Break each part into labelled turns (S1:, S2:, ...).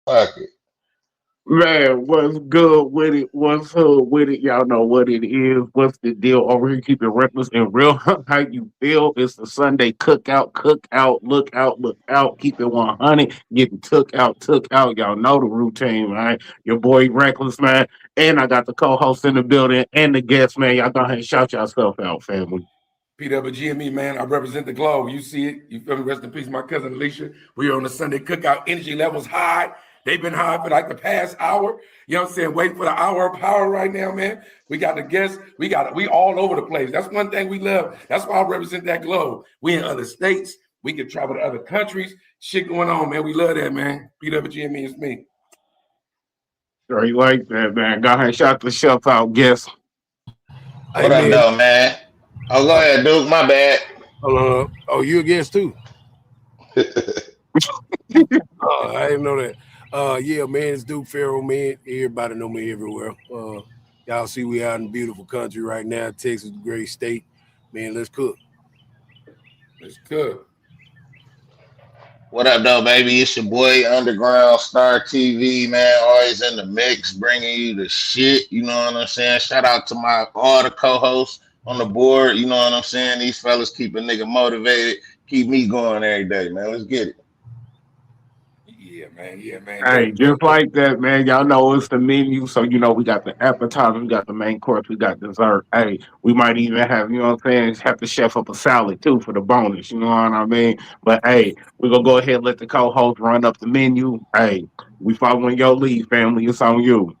S1: Fuck it.
S2: Man, what's good with it? What's up with it? Y'all know what it is. What's the deal over here? Keep it reckless and real. How you feel? It's the Sunday cookout. Cook out, look out, look out. Keep it 100. Getting took out, took out. Y'all know the routine, right? Your boy Reckless, man. And I got the co-host in the building and the guest, man. Y'all go ahead and shout yourself out, family.
S3: PWG and me, man. I represent the globe. You see it. You feel me? Rest in peace, my cousin Alicia. We are on the Sunday cookout. Energy levels high. They've been high for like the past hour. You know what I'm saying? Waiting for the hour of power right now, man. We got the guests. We all over the place. That's one thing we love. That's why I represent that globe. We in other states. We can travel to other countries. Shit going on, man. We love that, man. PWG and me is me.
S2: Straight like that, man. Go ahead and shout the shelf out, guest.
S1: What
S4: Hey
S1: up,
S4: man,
S1: though, man? Oh, go ahead, Duke. My bad.
S4: oh, you a guest too? I didn't know that. Yeah, man, it's Duke Faro, man. Everybody know me everywhere. Y'all see we out in beautiful country right now. Texas, a great state. Man, let's cook.
S3: It's good.
S1: What up, though, baby? It's your boy Underground Star TV, man. Always in the mix, bringing you the shit. You know what I'm saying? Shout out to my all the co-hosts on the board. You know what I'm saying? These fellas keep a nigga motivated, keep me going every day, man. Let's get it.
S3: Yeah, man. Yeah, man.
S2: Hey, just like that, man. Y'all know it's the menu. So, we got the appetizer, we got the main course, we got dessert. Hey, we might even have, what I'm saying, have to chef up a salad too for the bonus. You know what I mean? But hey, we're going to go ahead and let the co host run up the menu. Hey, we following your lead, family. It's on you.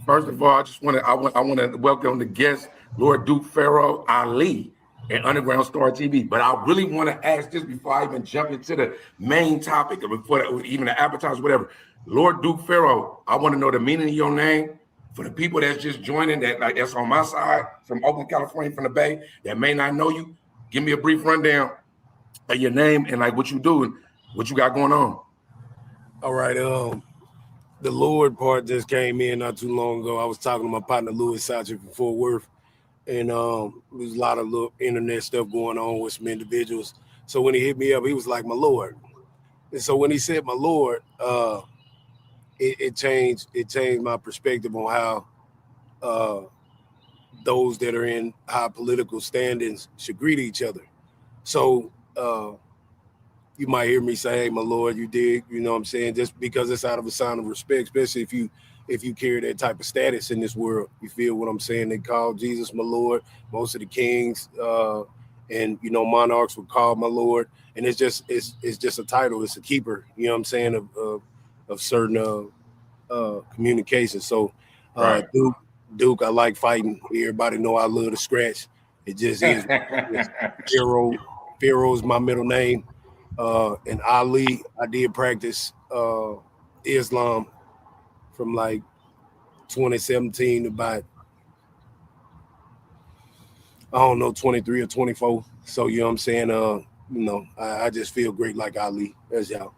S3: First of all, I want to welcome the guest, Lord Duke Faro Ali and Underground Star TV. But I really want to ask this before I even jump into the main topic, or before even the appetizer, whatever. Lord Duke Faro, I want to know the meaning of your name for the people that's just joining, that's on my side from Oakland, California, from the Bay, that may not know you. Give me a brief rundown of your name and like what you do and what you got going on.
S4: All right. The Lord part just came in not too long ago. I was talking to my partner Louis Sachi from Fort Worth, and there's a lot of little internet stuff going on with some individuals. So when he hit me up, he was like, "My Lord," and so when he said "My Lord," it changed my perspective on how those that are in high political standings should greet each other. So you might hear me say, "Hey, my Lord," you dig, you know what I'm saying? Just because it's out of a sign of respect, especially if you carry that type of status in this world. You feel what I'm saying? They call Jesus my Lord. Most of the kings and monarchs would call my Lord, and it's just a title. It's a keeper. You know what I'm saying of certain communication. So
S3: Right.
S4: Duke, I like fighting. Everybody know I love to scratch. It just is. Pharaoh is my middle name. And Ali, I did practice Islam from like 2017 to about, I don't know, 23 or 24. So, you know what I'm saying? I just feel great like Ali. That's y'all.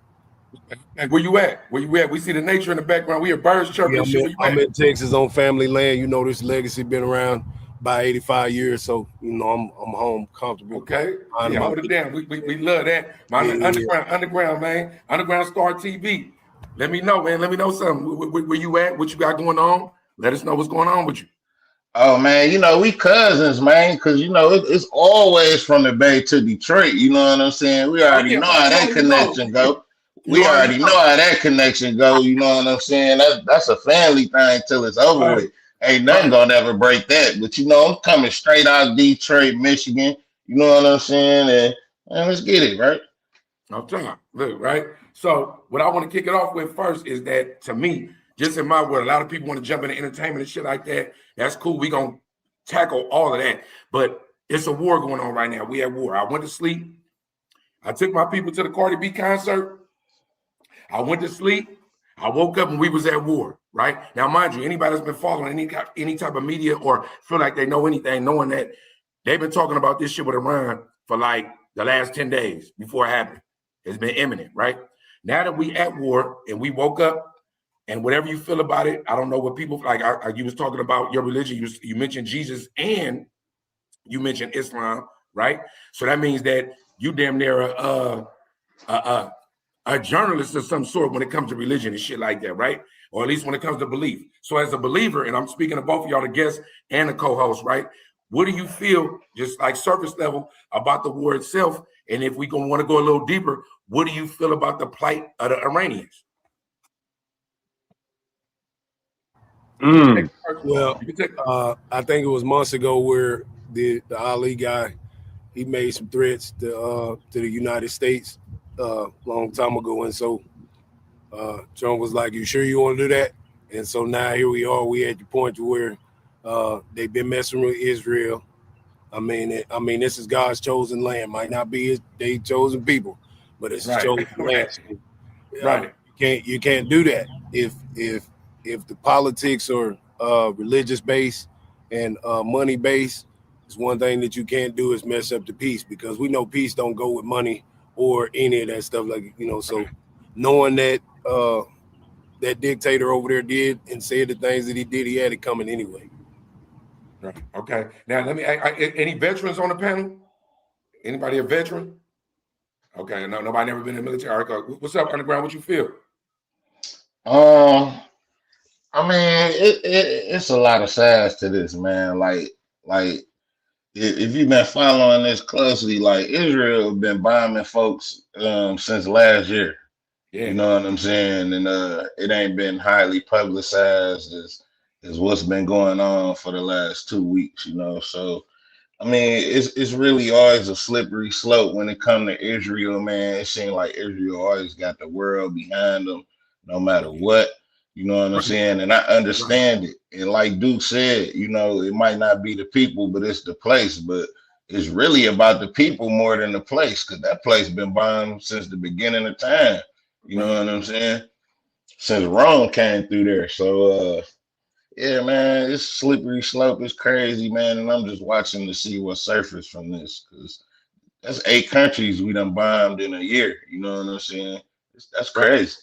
S3: And where you at? Where you at? We see the nature in the background. We hear birds chirping.
S4: Yeah,
S3: Where you
S4: I'm
S3: at?
S4: in Texas on family land. You know, this legacy been around by 85 years. So, I'm home comfortable.
S3: Okay. Yeah, hold it down. We love that. My underground, man. Underground Star TV. Let me know, man. Let me know something. Where you at? What you got going on? Let us know what's going on with you.
S1: Oh, man, we cousins, man, because, it's always from the Bay to Detroit. You know what I'm saying? We already know how that connection go. We already know how that connection go. You know what I'm saying? That's a family thing till it's over with. Ain't nothing gonna ever break that. But, I'm coming straight out of Detroit, Michigan. You know what I'm saying? And let's get it, right?
S3: I'm trying. Look, right? So what I want to kick it off with first is that, to me, just in my world, a lot of people want to jump into entertainment and shit like that. That's cool. We gonna tackle all of that. But it's a war going on right now. We at war. I went to sleep. I took my people to the Cardi B concert. I went to sleep. I woke up and we was at war, right? Now, mind you, anybody that's been following any type of media or feel like they know anything, knowing that they've been talking about this shit with Iran for like the last 10 days before it happened. It's been imminent, right? Now that we at war and we woke up, and whatever you feel about it, I don't know what people like. You was talking about your religion. You mentioned Jesus and you mentioned Islam, right? So that means that you damn near a journalist of some sort when it comes to religion and shit like that, right? Or at least when it comes to belief. So as a believer, and I'm speaking to both of y'all, the guests and the co-host, right? What do you feel, just like surface level, about the war itself? And if we want to go a little deeper, what do you feel about the plight of the Iranians?
S4: Well, I think it was months ago where the Ali guy, he made some threats to the United States long time ago, and so Trump was like, "You sure you want to do that?" And so now here we are. We at the point where they've been messing with Israel. I mean, this is God's chosen land. Might not be they chosen people, but it's
S3: right.
S4: chosen land.
S3: Right.
S4: You can't do that if the politics are religious based and money based. It's one thing that you can't do is mess up the peace, because we know peace don't go with money or any of that stuff. Like, you know, so knowing that that dictator over there did and said the things that he did, he had it coming anyway.
S3: Right. Okay. Now let me. Any veterans on the panel? Anybody a veteran? Okay. No, nobody never been in the military. All right, what's up, Underground? What you feel?
S1: I mean, it's a lot of sides to this, man. Like if you've been following this closely, like Israel been bombing folks since last year.
S3: Yeah.
S1: You know what I'm saying? And it ain't been highly publicized as what's been going on for the last 2 weeks, you know. So I mean, it's really always a slippery slope when it comes to Israel, man. It seems like Israel always got the world behind them, no matter what. You know what I'm saying? And I understand it. And like Duke said, you know, it might not be the people, but it's the place. But it's really about the people more than the place, because that place been bombed since the beginning of time. You know what I'm saying? Since Rome came through there. So yeah, man, it's slippery slope. It's crazy, man. And I'm just watching to see what surface from this, because that's 8 countries we done bombed in a year. You know what I'm saying? That's crazy.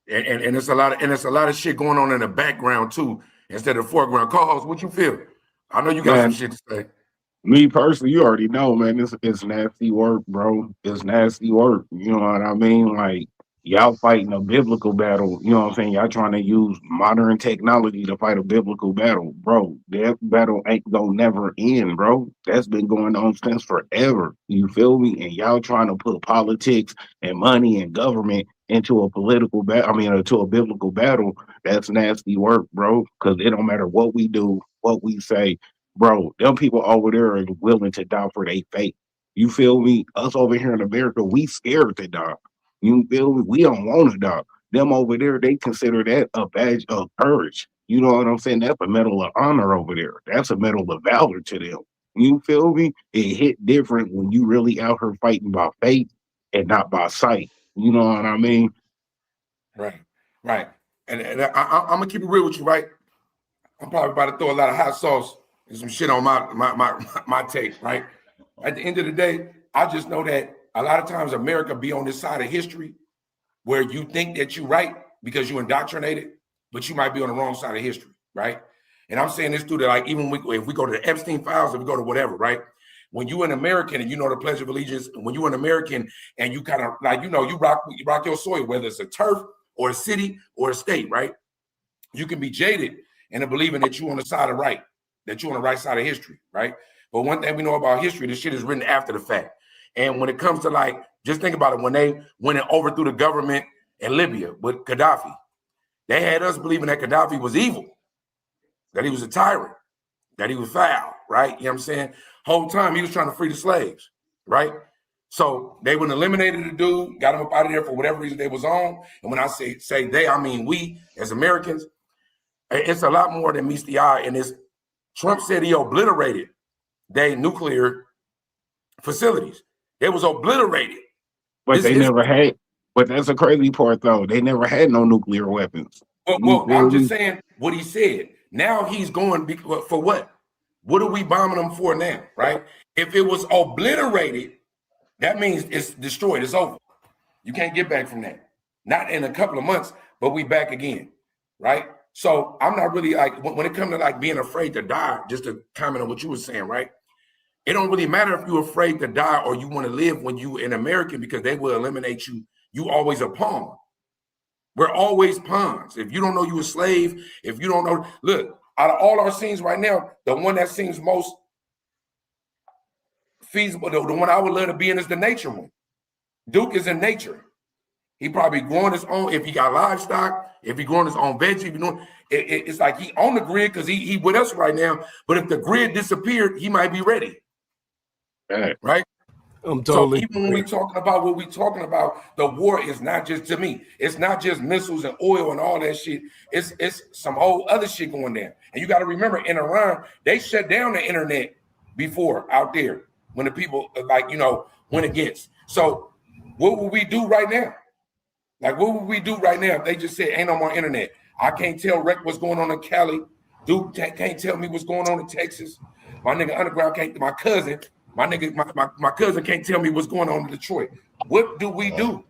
S3: And it's a lot of shit going on in the background too, instead of the foreground. Co-host, what you feel? I know you got some shit to say.
S2: Me personally, you already know, man. It's nasty work, bro. It's nasty work. You know what I mean? Like, y'all fighting a biblical battle. You know what I'm saying? Y'all trying to use modern technology to fight a biblical battle, bro. That battle ain't gonna never end, bro. That's been going on since forever. You feel me? And y'all trying to put politics and money and government into a political battle. I mean, into a biblical battle. That's nasty work, bro. Because it don't matter what we do, what we say. Bro, them people over there are willing to die for their faith. You feel me? Us over here in America, we scared to die. You feel me? We don't want to die. Them over there, they consider that a badge of courage. You know what I'm saying? That's a medal of honor over there. That's a medal of valor to them. You feel me? It hit different when you really out here fighting by faith and not by sight. You know what I mean?
S3: Right. And I'm gonna keep it real with you, right? I'm probably about to throw a lot of hot sauce and some shit on my take, right? At the end of the day, I just know that a lot of times America be on this side of history where you think that you're right because you indoctrinated, but you might be on the wrong side of history, right? And I'm saying this through that, like, even if we go to the Epstein files, if we go to whatever, right? When you're an American and you know the Pledge of Allegiance, when you're an American and you kind of like, you know, you rock your soil, whether it's a turf or a city or a state, right? You can be jaded into believing that you're on the side of right, that you're on the right side of history, right? But one thing we know about history, this shit is written after the fact. And when it comes to, like, just think about it, when they went and overthrew the government in Libya with Gaddafi, they had us believing that Gaddafi was evil, that he was a tyrant, that he was foul, right? You know what I'm saying? Whole time he was trying to free the slaves, right? So they went eliminated the dude, got him up out of there for whatever reason they was on. And when I say they, I mean we as Americans. It's a lot more than meets the eye. And this Trump said he obliterated their nuclear facilities. They was obliterated.
S2: But they never had. But that's a crazy part, though. They never had no nuclear weapons.
S3: Well, I'm just saying what he said. Now he's going for what? What are we bombing them for now, right? If it was obliterated, that means it's destroyed. It's over. You can't get back from that. Not in a couple of months, but we back again, right? So I'm not really like, when it comes to like being afraid to die, just to comment on what you were saying, right? It don't really matter if you're afraid to die or you want to live when you an American, because they will eliminate you you always a pawn. We're always pawns. If you don't know you a slave, if you don't know, look, out of all our scenes right now, the one that seems most feasible, the one I would love to be in is the nature one. Duke is in nature. He probably growing his own, if he got livestock, if he growing his own veggies, it's like he on the grid because he with us right now. But if the grid disappeared, he might be ready. Right?
S4: I'm totally.
S3: So even when we talking about what we talking about, the war is not just, to me, it's not just missiles and oil and all that shit. It's some whole other shit going there. And you got to remember, in Iran, they shut down the internet before out there when the people went against. So what would we do right now? Like, what would we do right now if they just said ain't no more internet? I can't tell Rec what's going on in Cali. Duke can't tell me what's going on in Texas. My nigga Underground can't. My cousin. My nigga, my cousin can't tell me what's going on in Detroit. What do we do?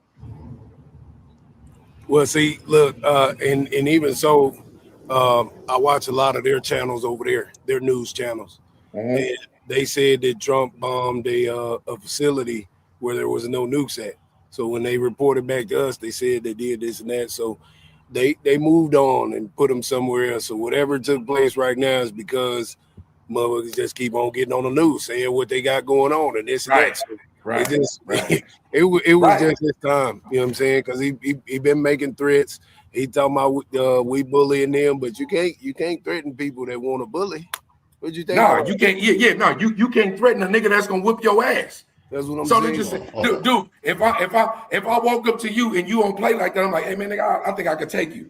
S4: Well, see, look, and even so, I watch a lot of their channels over there, their news channels. Mm-hmm. And they said that Trump bombed a facility where there was no nukes at. So when they reported back to us, they said they did this and that. So they moved on and put them somewhere else. So whatever took place right now is because motherfuckers just keep on getting on the news saying what they got going on and this and that. So it was just his time, you know what I'm saying? Because he been making threats. He talking about we bullying them, but you can't threaten people that want to bully. What you think?
S3: No, you can't. You can't threaten a nigga that's gonna whip your ass.
S4: That's what I'm saying. So they
S3: just say, dude, if I walk up to you and you don't play like that, I'm like, hey man, nigga, I think I could take you,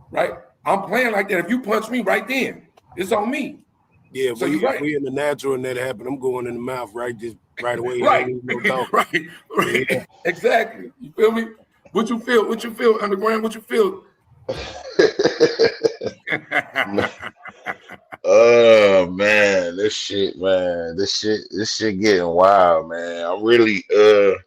S3: right? I'm playing like that. If you punch me right then, it's on me.
S4: Yeah, so we in the natural and that happened. I'm going in the mouth right away.
S3: Right. Yeah. Exactly. You feel me? What you feel, Underground? What you feel?
S1: Oh man, this shit getting wild, man. I'm really to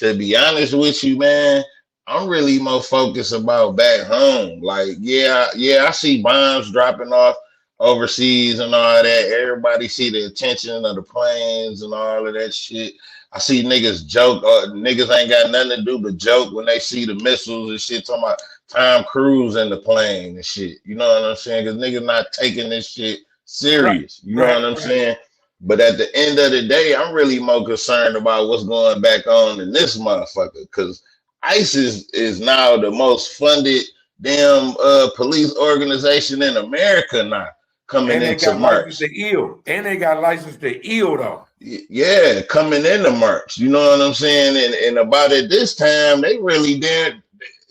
S1: be honest with you, man, I'm really more focused about back home. Like, yeah, I see bombs dropping off overseas and all that. Everybody see the attention of the planes and all of that shit. I see niggas joke. Niggas ain't got nothing to do but joke when they see the missiles and shit. Talking about Tom Cruise in the plane and shit. You know what I'm saying? Because niggas not taking this shit serious. You know what I'm saying? But at the end of the day, I'm really more concerned about what's going back on in this motherfucker. Because ISIS is now the most funded damn police organization in America now. Coming into March.
S3: And they got licensed to ill though.
S1: Yeah, coming into March. You know what I'm saying? And about at this time, they really did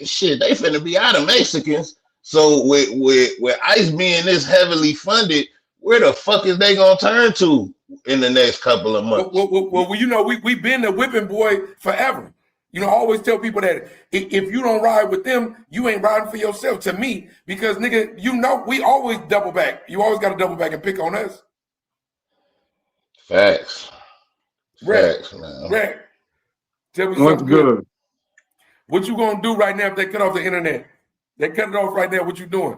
S1: shit. They finna be out of Mexicans. So with ICE being this heavily funded, where the fuck is they gonna turn to in the next couple of months?
S3: Well, you know, we've been the whipping boy forever. You know, I always tell people that if you don't ride with them, you ain't riding for yourself, to me, because nigga, you know, we always double back. You always got to double back and pick on us.
S1: Facts, man.
S3: Tell me something good. What you gonna do right now if they cut off the internet? They cut it off right now. What you doing?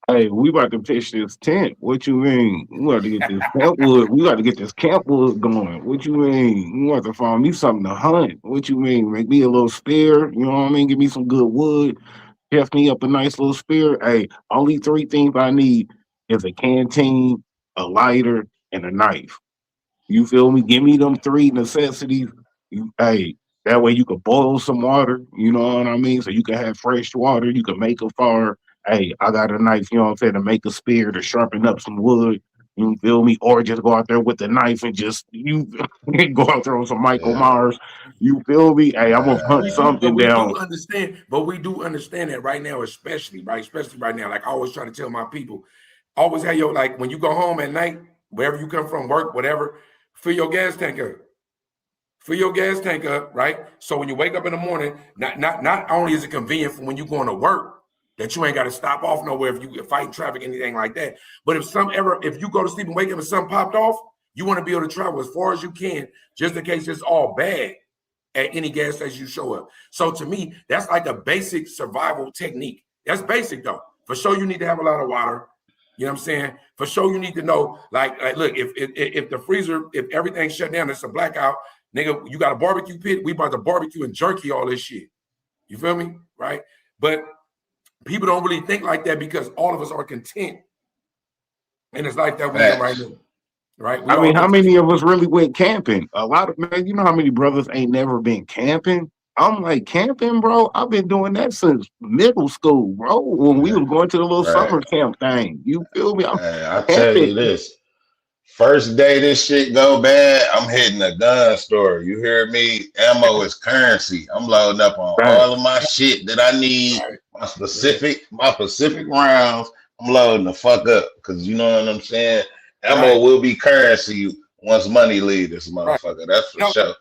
S2: Hey, we about to pitch this tent. What you mean? We got to get this campwood. We got to get this campwood going. What you mean? You have to find me something to hunt. What you mean? Make me a little spear. You know what I mean? Give me some good wood. Heft me up a nice little spear. Hey, only 3 things I need is a canteen, a lighter, and a knife. You feel me? Give me them 3 necessities. That way you can boil some water. You know what I mean? So you can have fresh water. You can make a fire. Hey, I got a knife, you know what I'm saying, to make a spear, to sharpen up some wood, you feel me? Or just go out there with the knife and just, you go out there on some Michael Myers, you feel me? Hey, I'm going to hunt something down.
S3: But we do understand that right now, especially right now. Like I always try to tell my people, always have your, like when you go home at night, wherever you come from, work, whatever, fill your gas tank up. Fill your gas tank up, right? So when you wake up in the morning, not only is it convenient for when you're going to work, that you ain't got to stop off nowhere if you fight traffic, anything like that. But if you go to sleep and wake up and something popped off, you want to be able to travel as far as you can, just in case it's all bad at any gas station you show up. So to me, that's like a basic survival technique. That's basic though. For sure, you need to have a lot of water. You know what I'm saying? For sure, you need to know, like look, if the freezer, if everything's shut down, it's a blackout, nigga, you got a barbecue pit, we about to barbecue and jerky all this shit. You feel me? Right? But people don't really think like that because all of us are content in this life that we in right now. Right?
S2: I mean, how many of us really went camping? A lot of, man, you know how many brothers ain't never been camping? I'm like, camping, bro? I've been doing that since middle school, bro, when we was going to the little summer camp thing. You feel me?
S1: I tell you this. First day this shit go bad, I'm hitting a gun store. You hear me? Ammo is currency. I'm loading up on all of my shit that I need. My specific rounds. I'm loading the fuck up because you know what I'm saying. Ammo will be currency once money leaves this motherfucker. That's for sure.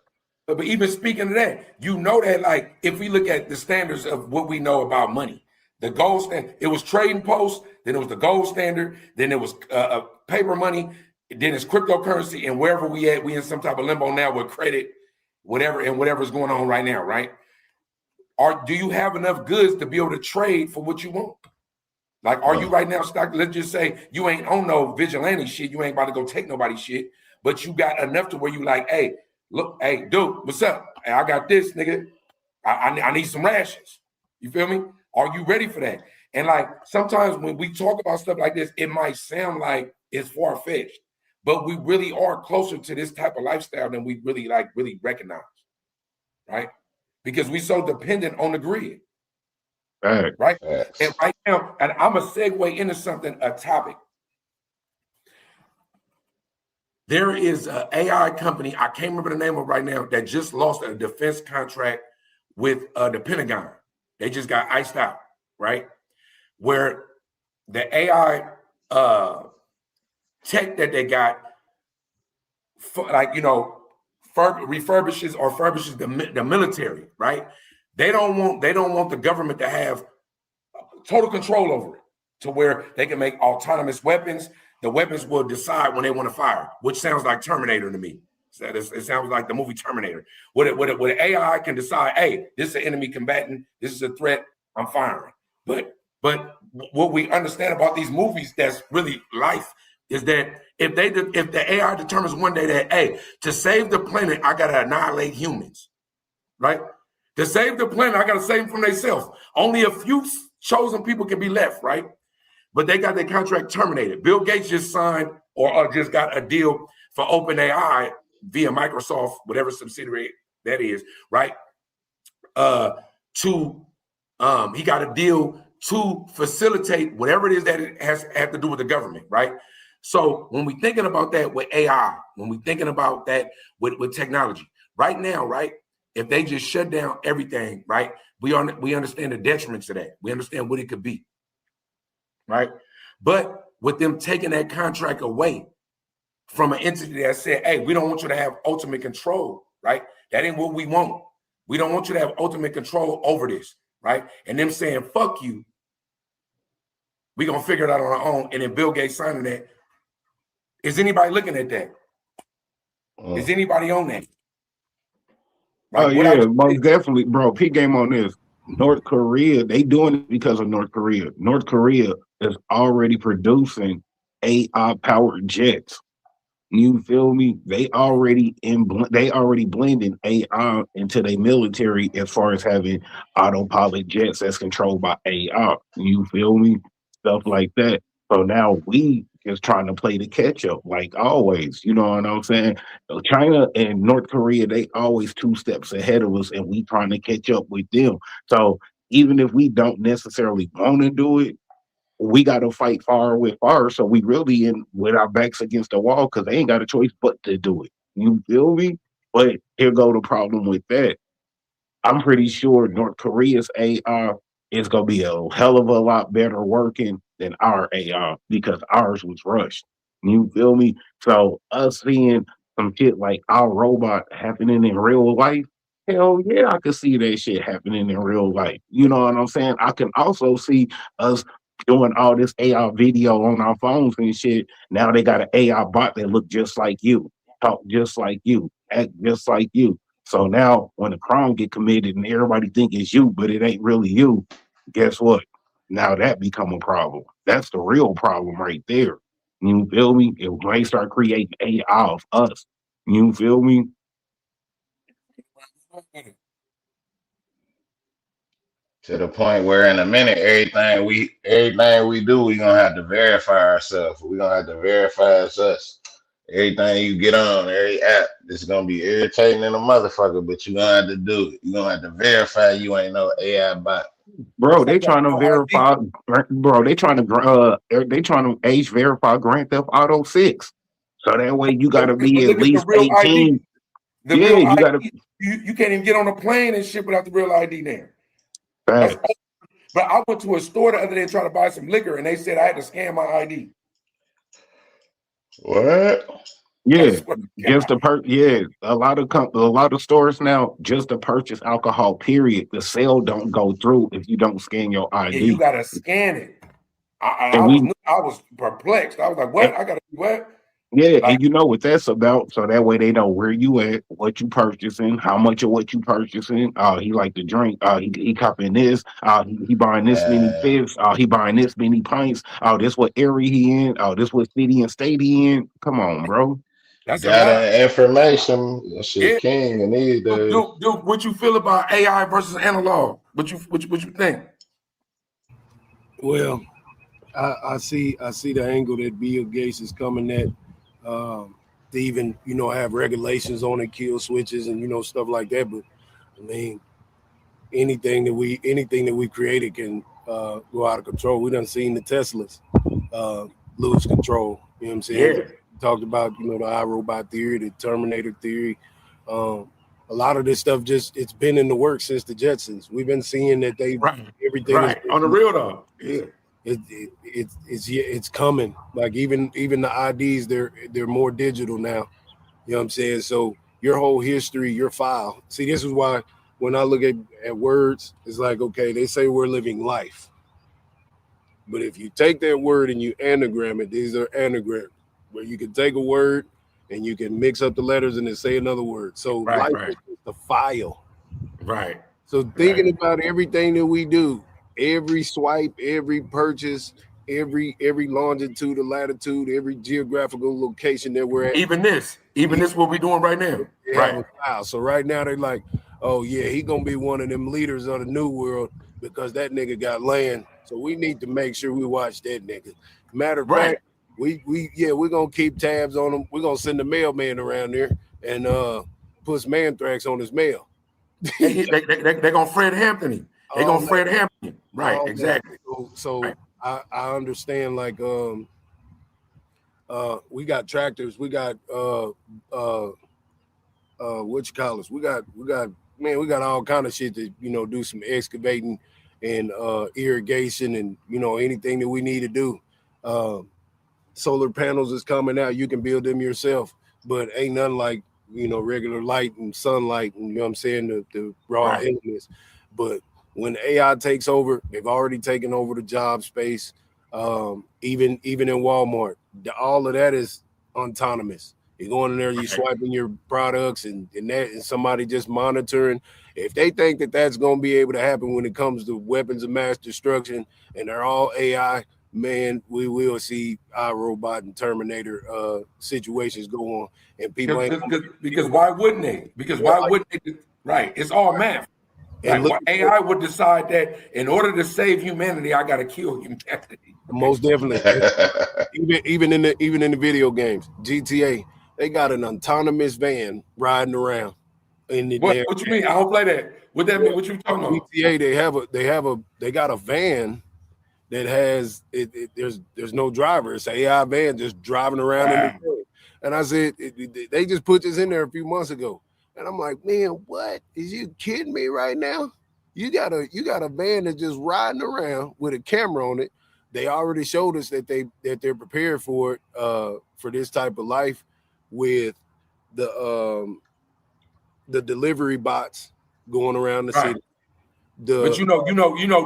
S3: But even speaking of that, you know that like if we look at the standards of what we know about money, the gold standard, it was trading post, then it was the gold standard, then it was paper money. Then it's cryptocurrency, and wherever we at, we in some type of limbo now with credit, whatever's going on right now, right? Do you have enough goods to be able to trade for what you want? Like, are you right now stuck? Let's just say you ain't on no vigilante shit. You ain't about to go take nobody's shit, but you got enough to where you like, hey, look, hey, dude, what's up? Hey, I got this, nigga. I need some rations. You feel me? Are you ready for that? And like sometimes when we talk about stuff like this, it might sound like it's far-fetched. But we really are closer to this type of lifestyle than we really recognize, right? Because we so dependent on the grid, right? And right now, and I'm a segue into a topic. There is an AI company, I can't remember the name of it right now, that just lost a defense contract with the Pentagon. They just got iced out, right? Where the AI tech that they got, refurbishes the military, right? They don't want the government to have total control over it to where they can make autonomous weapons. The weapons will decide when they want to fire, which sounds like Terminator to me. It sounds like the movie Terminator. Where the AI can decide, hey, this is an enemy combatant, this is a threat, I'm firing. But what we understand about these movies that's really life is that if the AI determines one day that, hey, to save the planet, I gotta annihilate humans, right? To save the planet, I gotta save them from themselves. Only a few chosen people can be left, right? But they got their contract terminated. Bill Gates just signed or just got a deal for OpenAI via Microsoft, whatever subsidiary that is, right? He got a deal to facilitate whatever it is that it has to do with the government, right? So when we're thinking about that with AI, when we're thinking about that with technology, right now, right? If they just shut down everything, right? We understand the detriments of that. We understand what it could be, right? But with them taking that contract away from an entity that said, hey, we don't want you to have ultimate control, right? That ain't what we want. We don't want you to have ultimate control over this, right? And them saying, fuck you, we gonna figure it out on our own. And then Bill Gates signing that. Is anybody looking at that? Is anybody on that?
S2: Most definitely, bro. Peak game on this. North Korea, they doing it because of North Korea. North Korea is already producing AI-powered jets. You feel me? They already blending AI into their military as far as having autopilot jets that's controlled by AI. You feel me? Stuff like that. So now we just trying to play the catch up, like always. You know what I'm saying? So China and North Korea, they always 2 steps ahead of us, and we trying to catch up with them. So even if we don't necessarily want to do it, we got to fight fire with fire. So we really in with our backs against the wall because they ain't got a choice but to do it. You feel me? But here go the problem with that. I'm pretty sure North Korea's AI is going to be a hell of a lot better working than our AI because ours was rushed. You feel me? So us seeing some shit like our robot happening in real life, hell yeah, I could see that shit happening in real life. You know what I'm saying? I can also see us doing all this AI video on our phones and shit. Now they got an AI bot that look just like you, talk just like you, act just like you. So now when a crime get committed and everybody think it's you, but it ain't really you, guess what? Now that become a problem. That's the real problem right there. You feel me? If they start creating AI of us, you feel me?
S1: To the point where in a minute, everything we do, we gonna have to verify ourselves. We gonna have to verify it's us. Everything you get on every app, it's gonna be irritating in a motherfucker, but you gonna have to do it. You gonna have to verify you ain't no AI bot.
S2: Bro,
S3: So
S2: they
S3: you got
S2: trying to
S3: no ID.
S2: verify. Bro, they trying to age verify Grand Theft Auto 6. So that way you
S3: But,
S2: gotta
S3: but
S2: be at
S3: look at the
S2: least
S3: real ID.
S2: 18.
S3: The
S2: Yeah,
S3: real
S2: you gotta.
S3: ID. You can't even get on a plane and shit without the real ID now. That's
S2: Facts.
S3: But I went to a store the other day trying to buy some liquor, and they said I had to scan my ID.
S1: What?
S3: I
S2: Yeah,
S3: swear to
S2: just
S3: God.
S2: to yeah, a lot of stores now just to purchase alcohol. Period. The sale don't go through if you don't scan your
S3: Yeah, you
S2: ID.
S3: gotta scan it.
S2: And
S3: I was perplexed. I was like,
S2: and,
S3: what? I gotta do what?
S2: yeah,
S3: Like
S2: and you know what that's about. So that way they know where you at, what you purchasing, how much of what you purchasing. He like to drink. He copying this. He buying this many
S1: Man,
S2: fifths. He buying this many pints. This what area he in. This what city and state he in. Come on, bro.
S3: that's a
S1: data
S3: lot.
S1: and information, that shit
S3: Yeah.
S1: king in these days.
S3: Duke, what you feel about AI versus analog? What you think?
S4: Well, I see the angle that Bill Gates is coming at. To even have regulations on it, kill switches, and stuff like that. But I mean, anything that we created can go out of control. We done seen the Teslas lose control. You know what I'm saying?
S3: Yeah.
S4: We talked about the iRobot theory, the Terminator theory. A lot of this stuff it's been in the works since the Jetsons. We've been seeing that everything is
S3: On the real though. Yeah.
S4: It's coming. Like even the IDs, they're more digital now. You know what I'm saying? So your whole history, your file. See, this is why when I look at words, it's like, okay, they say we're living life. But if you take that word and you anagram it, these are anagrams where you can take a word and you can mix up the letters and then say another word. So life is just a file.
S3: Right.
S4: So thinking about everything that we do, every swipe, every purchase, every longitude or latitude, every geographical location that we're at.
S3: Even this what we're doing right now. Right.
S4: So right now they're like, oh yeah, he gonna be one of them leaders of the new world because that nigga got land. So we need to make sure we watch that nigga. Matter of fact, we're gonna keep tabs on him. We're gonna send the mailman around there and put some anthrax on his mail.
S3: They're gonna Fred Hampton. They're gonna Fred Hampton. Right, exactly.
S4: So right. I understand, like we got tractors, we got what you call us, we got all kind of shit to do some excavating and irrigation and anything that we need to do. Solar panels is coming out, you can build them yourself, but ain't nothing like regular light and sunlight and what I'm saying, the raw elements. But when AI takes over, they've already taken over the job space. Even in Walmart, all of that is autonomous. You're going in there, you swiping your products, and somebody just monitoring. If they think that that's going to be able to happen when it comes to weapons of mass destruction, and they're all AI, man, we will see iRobot and Terminator situations go on, and people
S3: because why wouldn't they? Because why wouldn't they? Right, it's all math. And like, AI would decide that in order to save humanity, I got to kill humanity.
S4: Most definitely. even in the video games, GTA, they got an autonomous van riding around.
S3: What you mean? I don't play that. What that mean? What you talking about?
S4: GTA, they got a van that has there's no driver. It's an AI van just driving around in the field. And I said they just put this in there a few months ago. And I'm like, man, what? Is you kidding me right now? You got a van that's just riding around with a camera on it. They already showed us that they're prepared for it, for this type of life, with the delivery bots going around the city.
S3: But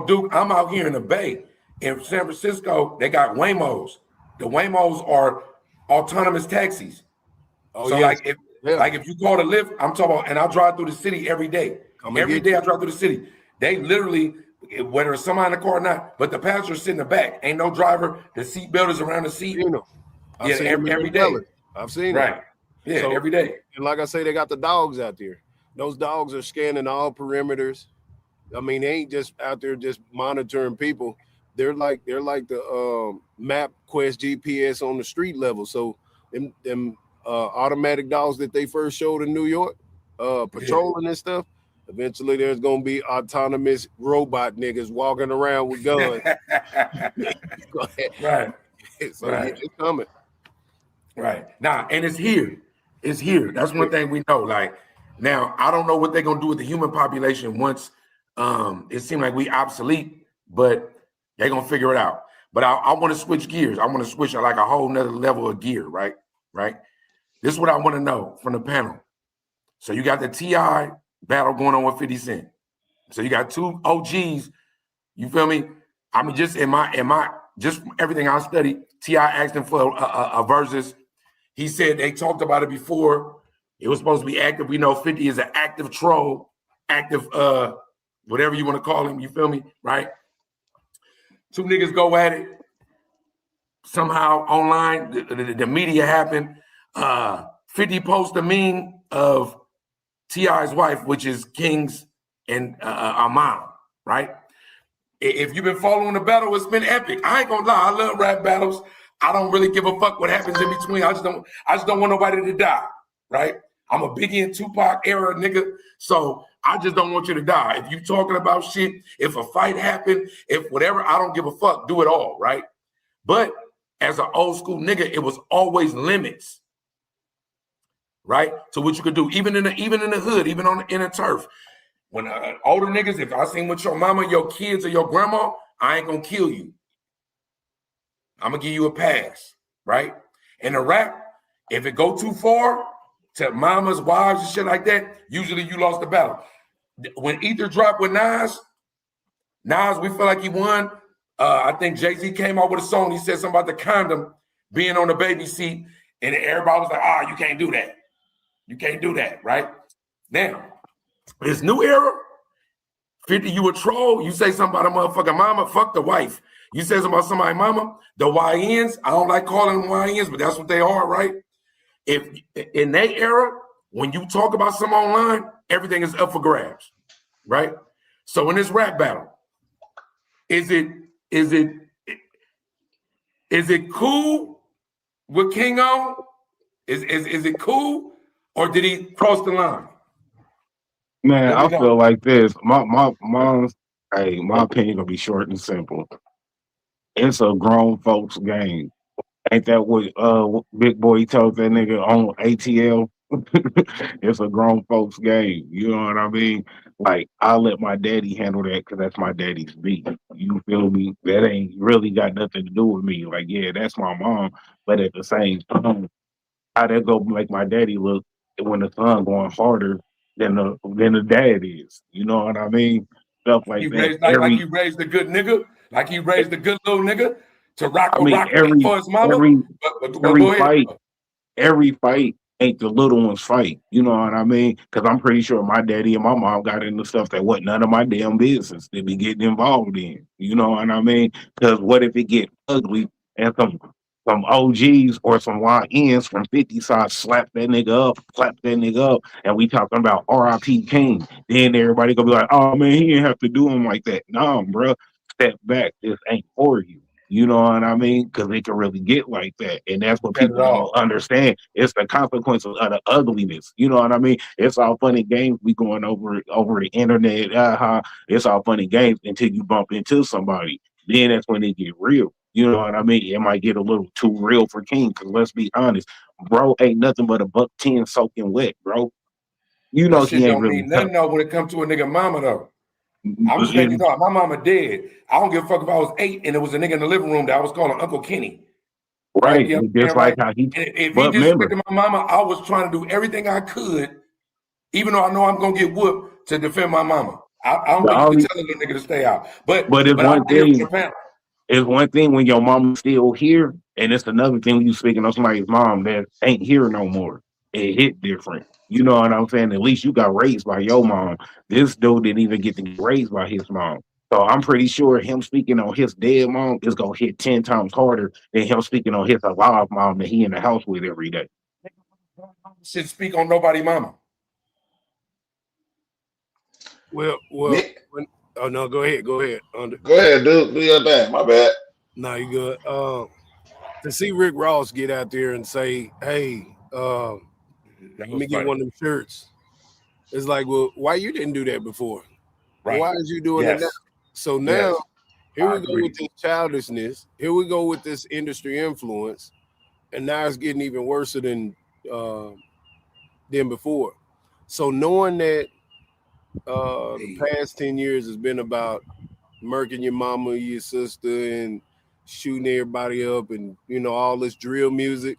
S3: Duke, I'm out here in the Bay. In San Francisco, they got Waymos. The Waymos are autonomous taxis. If you call the Lyft, I'm talking about, and I drive through the city every day. Every day I drive through the city. They literally, whether it's somebody in the car or not, but the passenger sitting in the back, ain't no driver. The seatbelt is around the seat. Every day.
S4: I've seen
S3: it. Yeah, so, every day.
S4: And like I say, they got the dogs out there. Those dogs are scanning all perimeters. I mean, they ain't just out there just monitoring people. They're like the map quest GPS on the street level. So them automatic dogs that they first showed in New York, patrolling and stuff. Eventually, there's gonna be autonomous robot niggas walking around with guns.
S3: Right.
S4: So yeah, it's coming.
S3: Right. Now, and it's here. It's here. That's one thing we know. Like now, I don't know what they're gonna do with the human population once it seemed like we obsolete, but they're gonna figure it out. But I want to switch gears. I want to switch like a whole nother level of gear, right? Right. This is what I want to know from the panel. So you got the T.I. battle going on with 50 Cent. So you got two OGs. You feel me? I mean, just in my just everything I studied, T.I. asked him for a versus. He said they talked about it before. It was supposed to be active. We know 50 is an active troll, active whatever you want to call him. You feel me? Right? Two niggas go at it. Somehow online, the media happened. 50 post a meme of T.I.'s wife, which is King's and Amon, right? If you've been following the battle, it's been epic. I ain't gonna lie, I love rap battles. I don't really give a fuck what happens in between. I just don't want nobody to die, right? I'm a Biggie and Tupac era nigga, so I just don't want you to die. If you talking about shit, if a fight happened, if whatever, I don't give a fuck. Do it all, right? But as an old school nigga, it was always limits, right? To what you could do, even in the hood, even in the turf. When older niggas, if I seen with your mama, your kids, or your grandma, I ain't gonna kill you. I'm gonna give you a pass, right? In a rap, if it go too far to mamas, wives, and shit like that, usually you lost the battle. When Ether dropped with Nas, we feel like he won. I think Jay-Z came out with a song. He said something about the condom being on the baby seat, and everybody was like, you can't do that. You can't do that, right? Now, this new era, 50, you a troll, you say something about a motherfucking mama, fuck the wife. You say something about somebody's mama, the YNs, I don't like calling them YNs, but that's what they are, right? If in that era, when you talk about some online, everything is up for grabs, right? So in this rap battle, is it cool with King on? Is it cool, or did he cross the line?
S2: Man, I feel like this. My opinion gonna be short and simple. It's a grown folks game. Ain't that what Big Boy told that nigga on ATL? It's a grown folks game. You know what I mean? Like, I'll let my daddy handle that because that's my daddy's beat. You feel me? That ain't really got nothing to do with me. Like, yeah, that's my mom. But at the same time, how that go make my daddy look when the son going harder than the dad is. You know what I mean? Stuff like that.
S3: Like he raised a good nigga, like he raised a good little nigga to rock for his mama.
S2: Every fight ain't the little one's fight. You know what I mean? Because I'm pretty sure my daddy and my mom got into stuff that wasn't none of my damn business to be getting involved in. You know what I mean? Because what if it get ugly and some OGs or some YNs from 50 side slap that nigga up, and we talking about RIP King. Then everybody gonna be like, oh man, he didn't have to do him like that. Nah, bro, step back. This ain't for you. You know what I mean? Because it can really get like that. And that's what people don't understand. It's the consequences of the ugliness. You know what I mean? It's all funny games. We going over the internet. It's all funny games until you bump into somebody. Then that's when it get real. You know what I mean? It might get a little too real for King, because let's be honest, bro ain't nothing but a $110 soaking wet, bro. You know he ain't really
S3: nothing though when it comes to a nigga mama though. I'm just letting you know, my mama dead. I don't give a fuck if I was 8 and there was a nigga in the living room that I was calling Uncle Kenny.
S2: Right. You know just like how he.
S3: If he disrespected my mama, I was trying to do everything I could, even though I know I'm gonna get whooped, to defend my mama. I don't think you can tell a little nigga to stay out. But
S2: it's one thing. It's one thing when your mama's still here, and it's another thing when you speaking of somebody's mom that ain't here no more. It hit different. You know what I'm saying? At least you got raised by your mom. This dude didn't even get to get raised by his mom. So I'm pretty sure him speaking on his dead mom is gonna hit 10 times harder than him speaking on his alive mom that he in the house with every day.
S3: Should speak on nobody mama.
S4: Well, Oh no, go ahead. Go ahead.
S1: Go ahead, dude. Do your thing. My bad.
S4: No, you good. To see Rick Ross get out there and say, "Hey, let me get one of them shirts," it's like, well, why you didn't do that before?
S3: Right.
S4: Why is you doing it now? So now, here we go with this childishness. Here we go with this industry influence, and now it's getting even worse than before. So knowing that the past 10 years has been about murking your mama, your sister, and shooting everybody up, and all this drill music.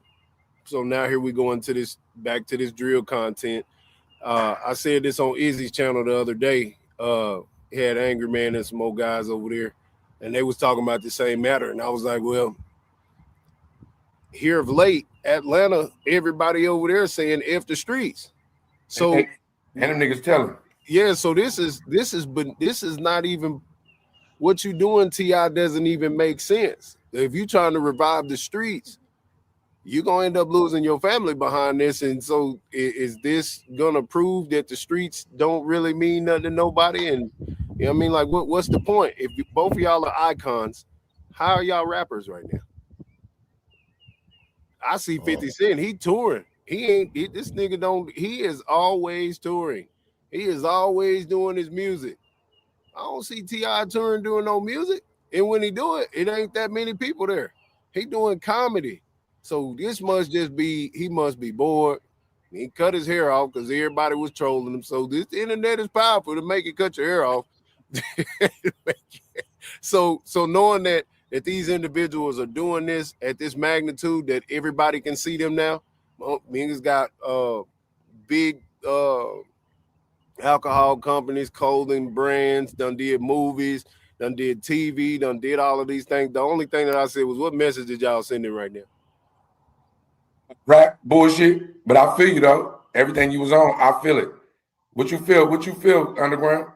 S4: So now here we go into this, back to this drill content. I said this on Izzy's channel the other day. He had Angry Man and some more guys over there, and they was talking about the same matter. And I was like, well, here of late, Atlanta, everybody over there saying F the streets. So
S3: and them niggas telling.
S4: Yeah, so this is not even what you doing, T.I. doesn't even make sense. If you trying to revive the streets, you're gonna end up losing your family behind this. And so is this gonna prove that the streets don't really mean nothing to nobody? And you know what I mean? Like, what's the point? If both of y'all are icons, how are y'all rappers right now? I see 50 Cent, he touring. This nigga he is always touring. He is always doing his music. I don't see T.I. touring doing no music. And when he do it, it ain't that many people there. He doing comedy. So this must just be, he must be bored. He cut his hair off because everybody was trolling him. So this internet is powerful to make it cut your hair off. So knowing that these individuals are doing this at this magnitude, that everybody can see them now. Niggas got big alcohol companies, clothing brands, done did movies, done did TV, done did all of these things. The only thing that I said was, what message did y'all send in right now?
S3: Rap bullshit, but I feel you though. Everything you was on, I feel it. What you feel, Underground?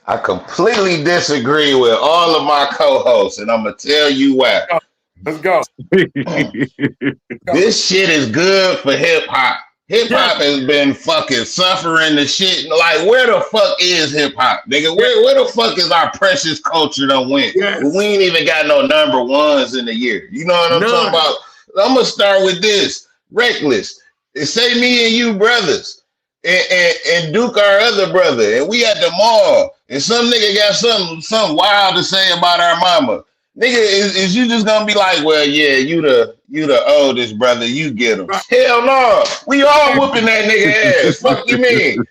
S1: I completely disagree with all of my co-hosts, and I'm gonna tell you why.
S3: Let's go.
S1: This shit is good for hip hop. Hip hop has been fucking suffering the shit. Like, where the fuck is hip hop, nigga? Where the fuck is our precious culture that went? We ain't even got no number ones in the year. You know what I'm talking about? I'm gonna start with this. Reckless. Say me and you brothers, and Duke our other brother, and we at the mall, and some nigga got something wild to say about our mama. Nigga, is you just gonna be like, well, yeah, you the oldest brother, you get him. Hell no, we all whooping that nigga ass. Fuck you mean?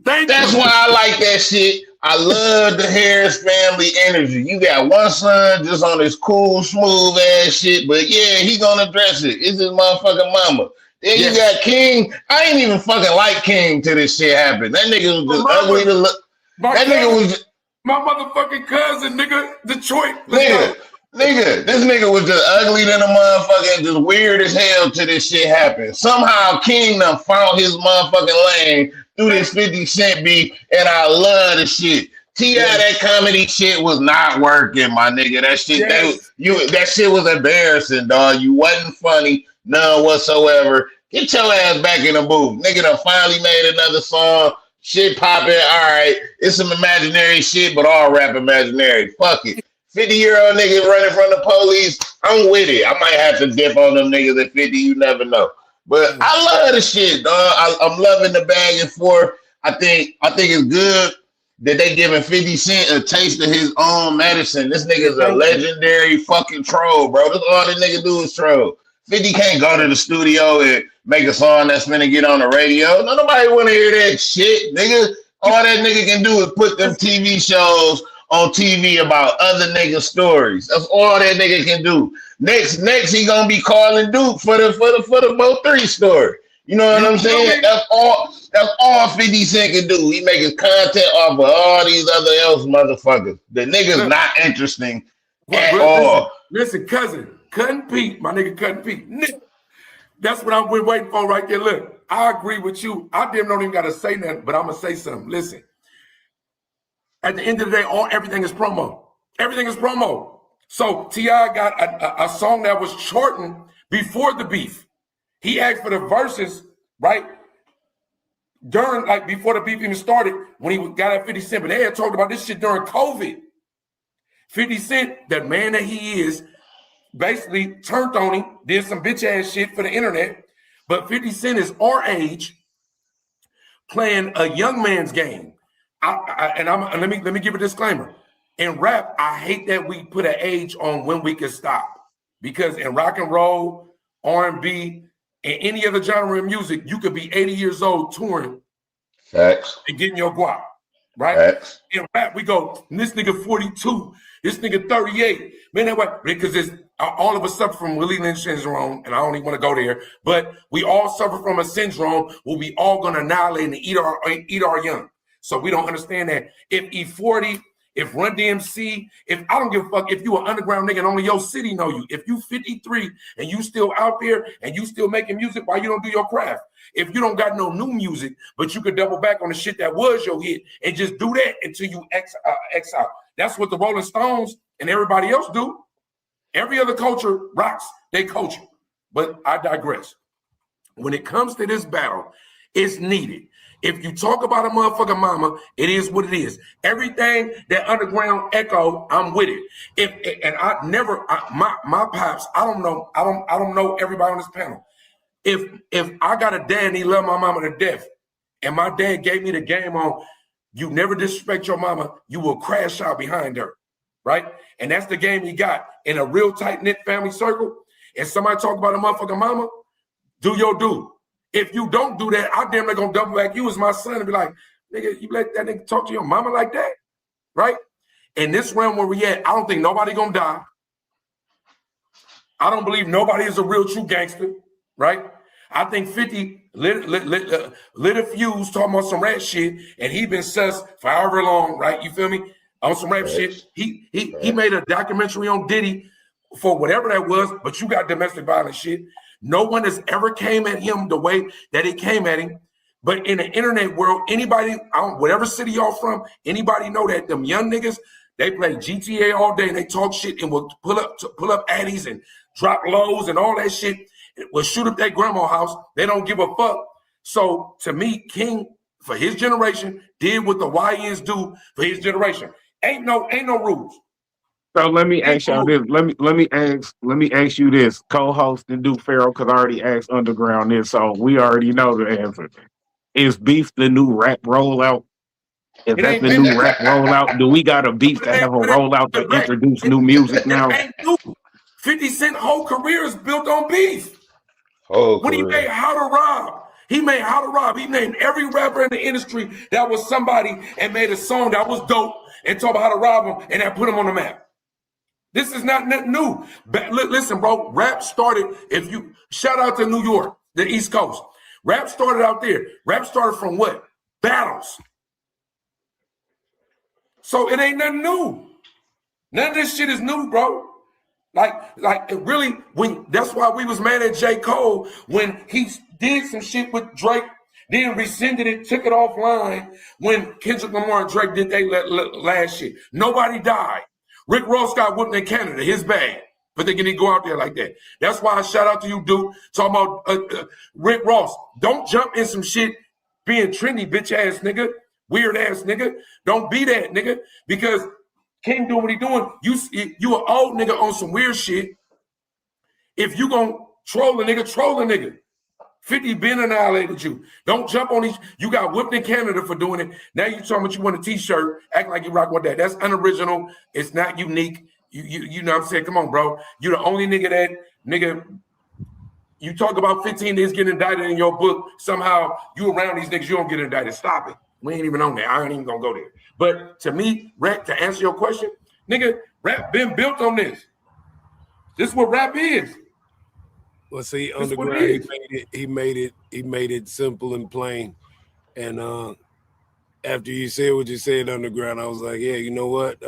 S1: That's why I like that shit. I love the Harris family energy. You got one son just on this cool, smooth ass shit, but yeah, he gonna address it. It's his motherfucking mama. Then you got King. I ain't even fucking like King till this shit happened. That nigga was just ugly to look. That nigga was
S3: my motherfucking cousin, nigga. Detroit.
S1: Nigga, this nigga was just ugly than a motherfucker and just weird as hell till this shit happened. Somehow King done found his motherfucking lane through this 50 Cent beat, and I love the shit. T.I. that comedy shit was not working, my nigga. That shit, that shit was embarrassing, dog. You wasn't funny, none whatsoever. Get your ass back in the booth. Nigga done finally made another song. Shit popping. All right. It's some imaginary shit, but all rap imaginary. Fuck it. 50-year-old niggas running from the police. I'm with it. I might have to dip on them niggas at 50. You never know. But I love the shit, dog. I'm loving the back and forth. I think it's good that they giving 50 Cent a taste of his own medicine. This nigga's a legendary fucking troll, bro. That's all the nigga do is troll. 50 can't go to the studio and make a song that's gonna get on the radio. No, nobody want to hear that shit, nigga. All that nigga can do is put them TV shows on TV about other niggas' stories. That's all that nigga can do. Next, he gonna be calling Duke for the Bo 3 story. You know what I'm saying? That's all 50 Cent can do. He make his content off of all these other else motherfuckers. The nigga's not interesting at all.
S3: Listen, cousin Pete, my nigga Cousin Pete. That's what I've been waiting for right there. Look, I agree with you. I don't even gotta say nothing, but I'm gonna say something. Listen. At the end of the day, everything is promo. Everything is promo. So T.I. got a song that was shortened before the beef. He asked for the verses, right? during, like, before the beef even started, when he got at 50 Cent, but they had talked about this shit during COVID. 50 Cent, the man that he is, basically turned on him, did some bitch ass shit for the internet. But 50 Cent is our age, playing a young man's game. Let me give a disclaimer. In rap, I hate that we put an age on when we can stop, because in rock and roll, R&B, and any other genre of music, you could be 80 years old touring
S1: Facts.
S3: and getting your guap, right?
S1: Facts.
S3: In rap, we go, this nigga 42, this nigga 38. Man, that way, because it's all of us suffer from Willie Lynch syndrome, and I don't even want to go there, but we all suffer from a syndrome where we all gonna annihilate and eat our young. So we don't understand that. If E40, if Run DMC, if I don't give a fuck if you an underground nigga and only your city know you. If you 53 and you still out there and you still making music, why you don't do your craft? If you don't got no new music, but you could double back on the shit that was your hit and just do that until you X out. That's what the Rolling Stones and everybody else do. Every other culture rocks their culture. But I digress. When it comes to this battle, it's needed. If you talk about a motherfucking mama, it is what it is. Everything that underground echo, I'm with it. My pops, I don't know everybody on this panel. If I got a dad and he loved my mama to death, and my dad gave me the game on, you never disrespect your mama, you will crash out behind her, right? And that's the game he got in a real tight-knit family circle. And somebody talk about a motherfucking mama, do your do. If you don't do that, I damn near gonna double back you as my son and be like, nigga, you let that nigga talk to your mama like that, right? In this realm where we at, I don't think nobody gonna die. I don't believe nobody is a real true gangster, right? I think 50 lit a fuse talking about some rat shit, and he been sus for however long, right? You feel me? On some rap shit. He made a documentary on Diddy for whatever that was, but you got domestic violence shit. No one has ever came at him the way that he came at him. But in the internet world, anybody, whatever city y'all from, anybody know that them young niggas, they play GTA all day and they talk shit and will pull up addies and drop lows and all that shit. Will shoot up their grandma's house. They don't give a fuck. So to me, King, for his generation, did what the YNs do for his generation. Ain't no rules.
S2: So let me ask y'all this. Let me ask you this. Co-host and Duke Faro, because I already asked Underground this, so we already know the answer. Is beef the new rap rollout? Is that the new rap rollout? Do we got a beef to have a rollout to introduce new music now?
S3: 50 Cent whole career is built on beef. When he made How to Rob, he made How to Rob. He named every rapper in the industry that was somebody and made a song that was dope and talked about how to rob him and that put him on the map. This is not nothing new. Listen, bro, rap started, if you, shout out to New York, the East Coast. Rap started out there. Rap started from what? Battles. So it ain't nothing new. None of this shit is new, bro. Like it really, that's why we was mad at J. Cole when he did some shit with Drake, then rescinded it, took it offline when Kendrick Lamar and Drake did they last shit. Nobody died. Rick Ross got whooped in Canada, his bad, but they didn't go out there like that. That's why I shout out to you, Duke, talking about Rick Ross. Don't jump in some shit being trendy, bitch ass nigga, weird ass nigga. Don't be that nigga, because King doing what he doing. You an old nigga on some weird shit. If you gonna troll a nigga. 50 been annihilated you. Don't jump on these. You got whipped in Canada for doing it. Now you talking about you want a t-shirt, acting like you rock with that. That's unoriginal. It's not unique. You know what I'm saying? Come on, bro. You the only nigga you talk about 15 niggas getting indicted in your book. Somehow you around these niggas, you don't get indicted. Stop it. We ain't even on that. I ain't even gonna go there. But to me, rap, to answer your question, nigga, rap been built on this. This is what rap is.
S4: Well, see, Underground, he made it simple and plain. And after you said what you said, Underground, I was like, yeah, you know what?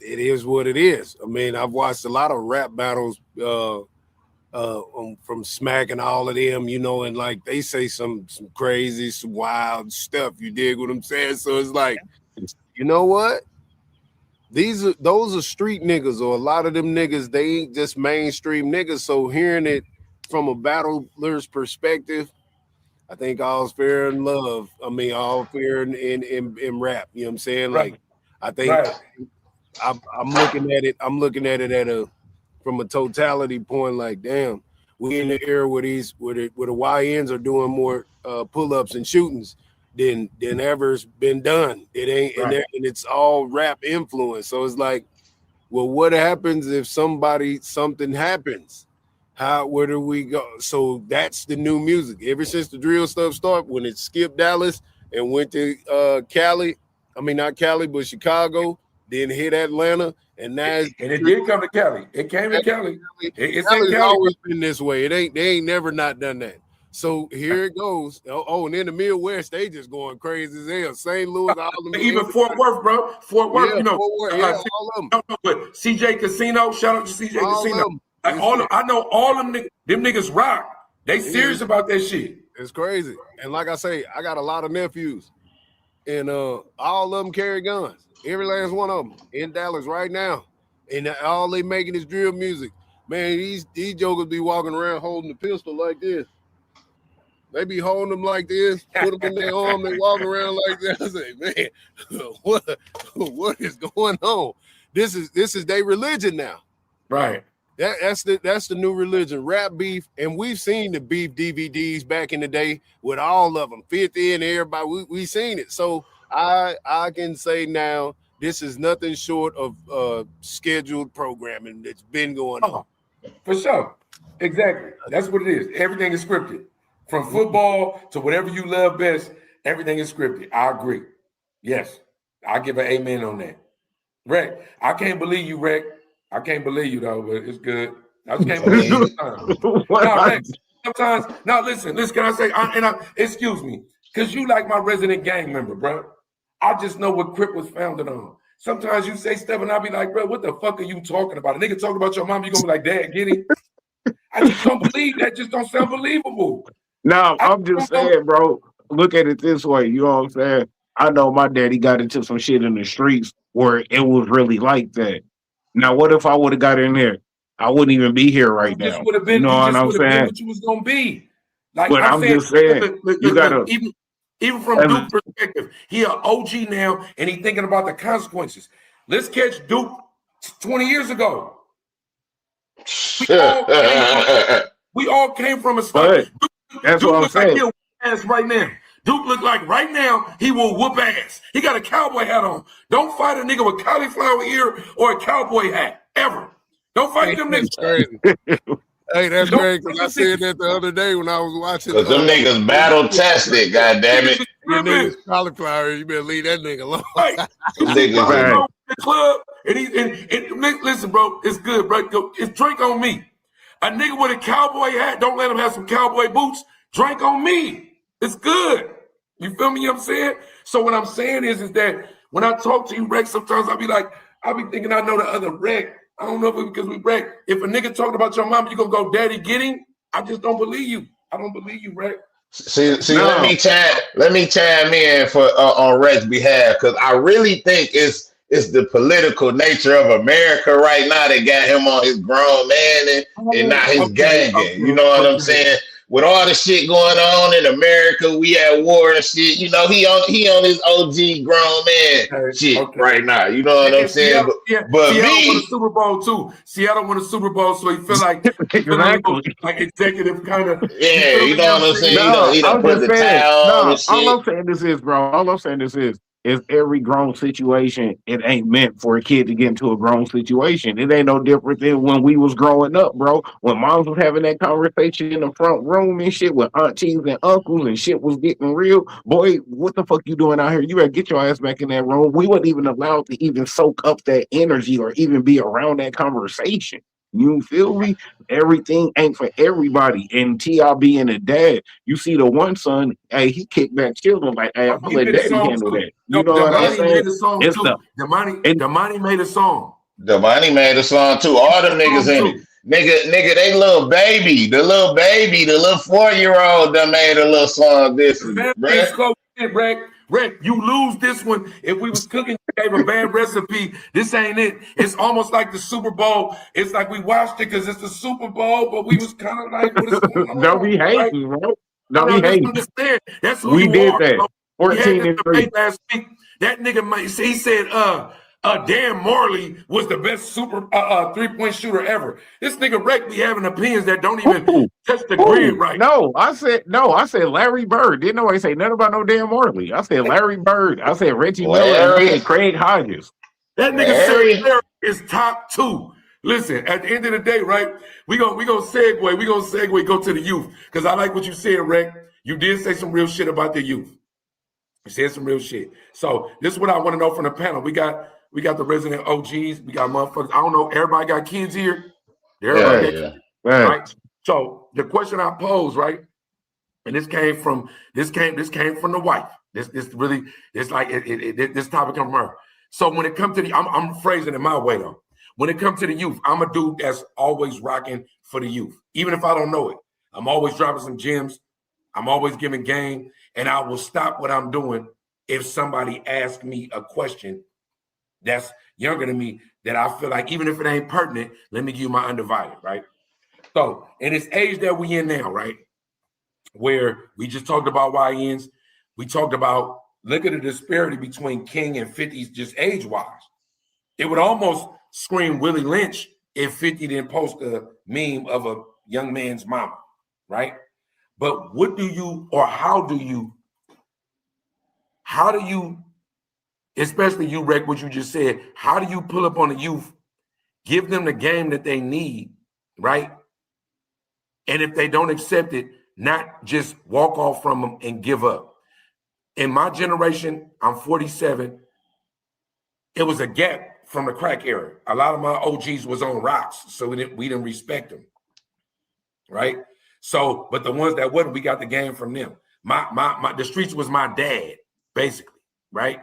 S4: It is what it is. I mean, I've watched a lot of rap battles from Smack and all of them, you know, and like they say some crazy, some wild stuff. You dig what I'm saying? So it's like, you know what? Those are street niggas, or a lot of them niggas, they ain't just mainstream niggas. So hearing it from a battler's perspective, I think all's fair in love. I mean, all fair in rap. You know what I'm saying?
S3: Right.
S4: Like, I think I'm looking at it. I'm looking at it from a totality point. Like, damn, we in the era where the YNs are doing more pull-ups and shootings than ever's been done. It ain't, and it's all rap influence. So it's like, well, what happens if something happens? Where do we go? So that's the new music. Ever since the drill stuff started, when it skipped Dallas and went to Cali, I mean not Cali, but Chicago, then hit Atlanta, and now
S3: it did come to Cali. It came to Cali. It's in Cali.
S4: Always been this way. They ain't never not done that. So here it goes. Oh, and in the Midwest, they just going crazy as hell. St. Louis, all them
S3: even Fort Worth, bro. Fort Worth,
S4: yeah,
S3: you know.
S4: Fort Worth, all of them.
S3: But CJ Casino, shout out to CJ Casino. Like I know all them niggas rock. They serious about that shit.
S4: It's crazy. And like I say, I got a lot of nephews, and all of them carry guns. Every last one of them in Dallas right now, and all they making is drill music. Man, these jokers be walking around holding the pistol like this. They be holding them like this, put them in their arm, they walk around like that. I say, man, what is going on? This is their religion now.
S3: Right.
S4: That's the new religion, rap beef, and we've seen the beef DVDs back in the day with all of them, 50 and everybody. We seen it, so I can say now this is nothing short of scheduled programming that's been going on.
S3: For sure, exactly. That's what it is. Everything is scripted, from football to whatever you love best. Everything is scripted. I agree. Yes, I give an amen on that. Rec, I can't believe you, Rec. I can't believe you though, but it's good. I just can't believe you sometimes. Now listen, can I say? Excuse me, because you like my resident gang member, bro. I just know what Crip was founded on. Sometimes you say stuff and I'll be like, bro, what the fuck are you talking about? A nigga talking about your mom, you gonna be like, Dad, get it? I just don't believe that. Just don't sound believable.
S2: No, I'm just saying, bro. Look at it this way. You know what I'm saying? I know my daddy got into some shit in the streets where it was really like that. Now, what if I would have got in there? I wouldn't even be here right now.
S3: Would have been,
S2: you know what I'm saying?
S3: What you was gonna be. Like,
S2: but I'm just saying, you gotta
S3: even from Duke's perspective, he an OG now, and he thinking about the consequences. Let's catch Duke 20 years ago. We all came from a spot.
S2: That's
S3: Duke
S2: what I'm
S3: looks
S2: saying.
S3: like he'll whoop ass right now. Duke look like right now he will whoop ass. He got a cowboy hat on. Don't fight a nigga with cauliflower ear or a cowboy hat ever. Don't fight them niggas.
S4: Crazy. Hey, that's great because I said that the other day when I was watching.
S1: Because them niggas battle tested, goddammit.
S4: Your niggas cauliflower, you better leave that nigga alone.
S3: Right. Niggas in the club, and listen, bro, it's good, bro. It's drink on me. A nigga with a cowboy hat, don't let him have some cowboy boots. Drink on me. It's good. You feel me? You know what I'm saying? So what I'm saying is that when I talk to you, Rex, sometimes I'll be thinking I know the other Rex. I don't know if it's because we Rex. If a nigga talking about your mom, you gonna go, Daddy, get him? I just don't believe you. I don't believe you, Rex.
S1: See, let me chime in for on Rex's behalf, because I really think it's the political nature of America right now that got him on his grown man and not his gang. You know what I'm saying? With all the shit going on in America, we at war and shit. You know, he on his OG grown man shit right now. You know what I'm saying? But
S3: Seattle won a Super Bowl too. Seattle won a Super Bowl, so he feel like like executive kind of.
S1: Yeah, you know what I'm saying?
S2: No,
S1: he done put the tie on and shit.
S2: All I'm saying this is, bro. All I'm saying this is every grown situation, it ain't meant for a kid to get into a grown situation. It ain't no different than when we was growing up, bro. When moms was having that conversation in the front room and shit with aunties and uncles and shit was getting real. Boy, what the fuck you doing out here? You better get your ass back in that room. We weren't even allowed to even soak up that energy or even be around that conversation. You feel me? Everything ain't for everybody. And T.I. being a dad, you see the one son, hey, he kicked back children like, hey, I'm gonna let daddy handle that. You know what I'm saying?
S3: Made a song too. Damani made a song.
S1: Damani made a song too. All them niggas in it. Nigga, they little baby. The little 4-year-old that made a little song this week.
S3: Rick, you lose this one. If we was cooking, you gave a bad recipe. This ain't it. It's almost like the Super Bowl. It's like we watched it because it's the Super Bowl, but we was kind of like, what is going on?
S2: Don't be hating, bro. No,
S3: No,
S2: he
S3: just
S2: hates.
S3: understand. That's who
S2: We
S3: you
S2: did
S3: are.
S2: that.
S3: We had
S2: 14
S3: this
S2: and 3.
S3: debate last week. That nigga, he said, Dan Marley was the best super 3-point shooter ever. This nigga Rick be having opinions that don't even
S2: Ooh,
S3: touch the grid right.
S2: No, I said Larry Bird. Didn't nobody say nothing about no damn Marley. I said Larry Bird. I said Reggie Miller, and I said Craig Hodges.
S3: That nigga said Larry is top 2. Listen, at the end of the day, right? We gonna segue, go to the youth. Because I like what you said, Rick. You did say some real shit about the youth. You said some real shit. So this is what I want to know from the panel. We got the resident OGs. We got motherfuckers. I don't know. Everybody got kids here. Everybody got kids, right? So the question I pose, right? And this came from the wife. This topic come from her. So when it comes to I'm phrasing it my way though. When it comes to the youth, I'm a dude that's always rocking for the youth, even if I don't know it. I'm always dropping some gems. I'm always giving game, and I will stop what I'm doing if somebody asks me a question that's younger than me that I feel like, even if it ain't pertinent, let me give you my undivided, right? So in this age that we in now, right, where we just talked about YNs, we talked about, look at the disparity between King and 50s just age-wise. It would almost scream Willie Lynch if 50 didn't post a meme of a young man's mama, right? But how do you, especially you, Rec, what you just said, how do you pull up on the youth, give them the game that they need, right? And if they don't accept it, not just walk off from them and give up. In my generation, I'm 47, it was a gap from the crack era. A lot of my OGs was on rocks, so we didn't respect them, right? So, but the ones that wasn't, we got the game from them. The streets was my dad, basically, right?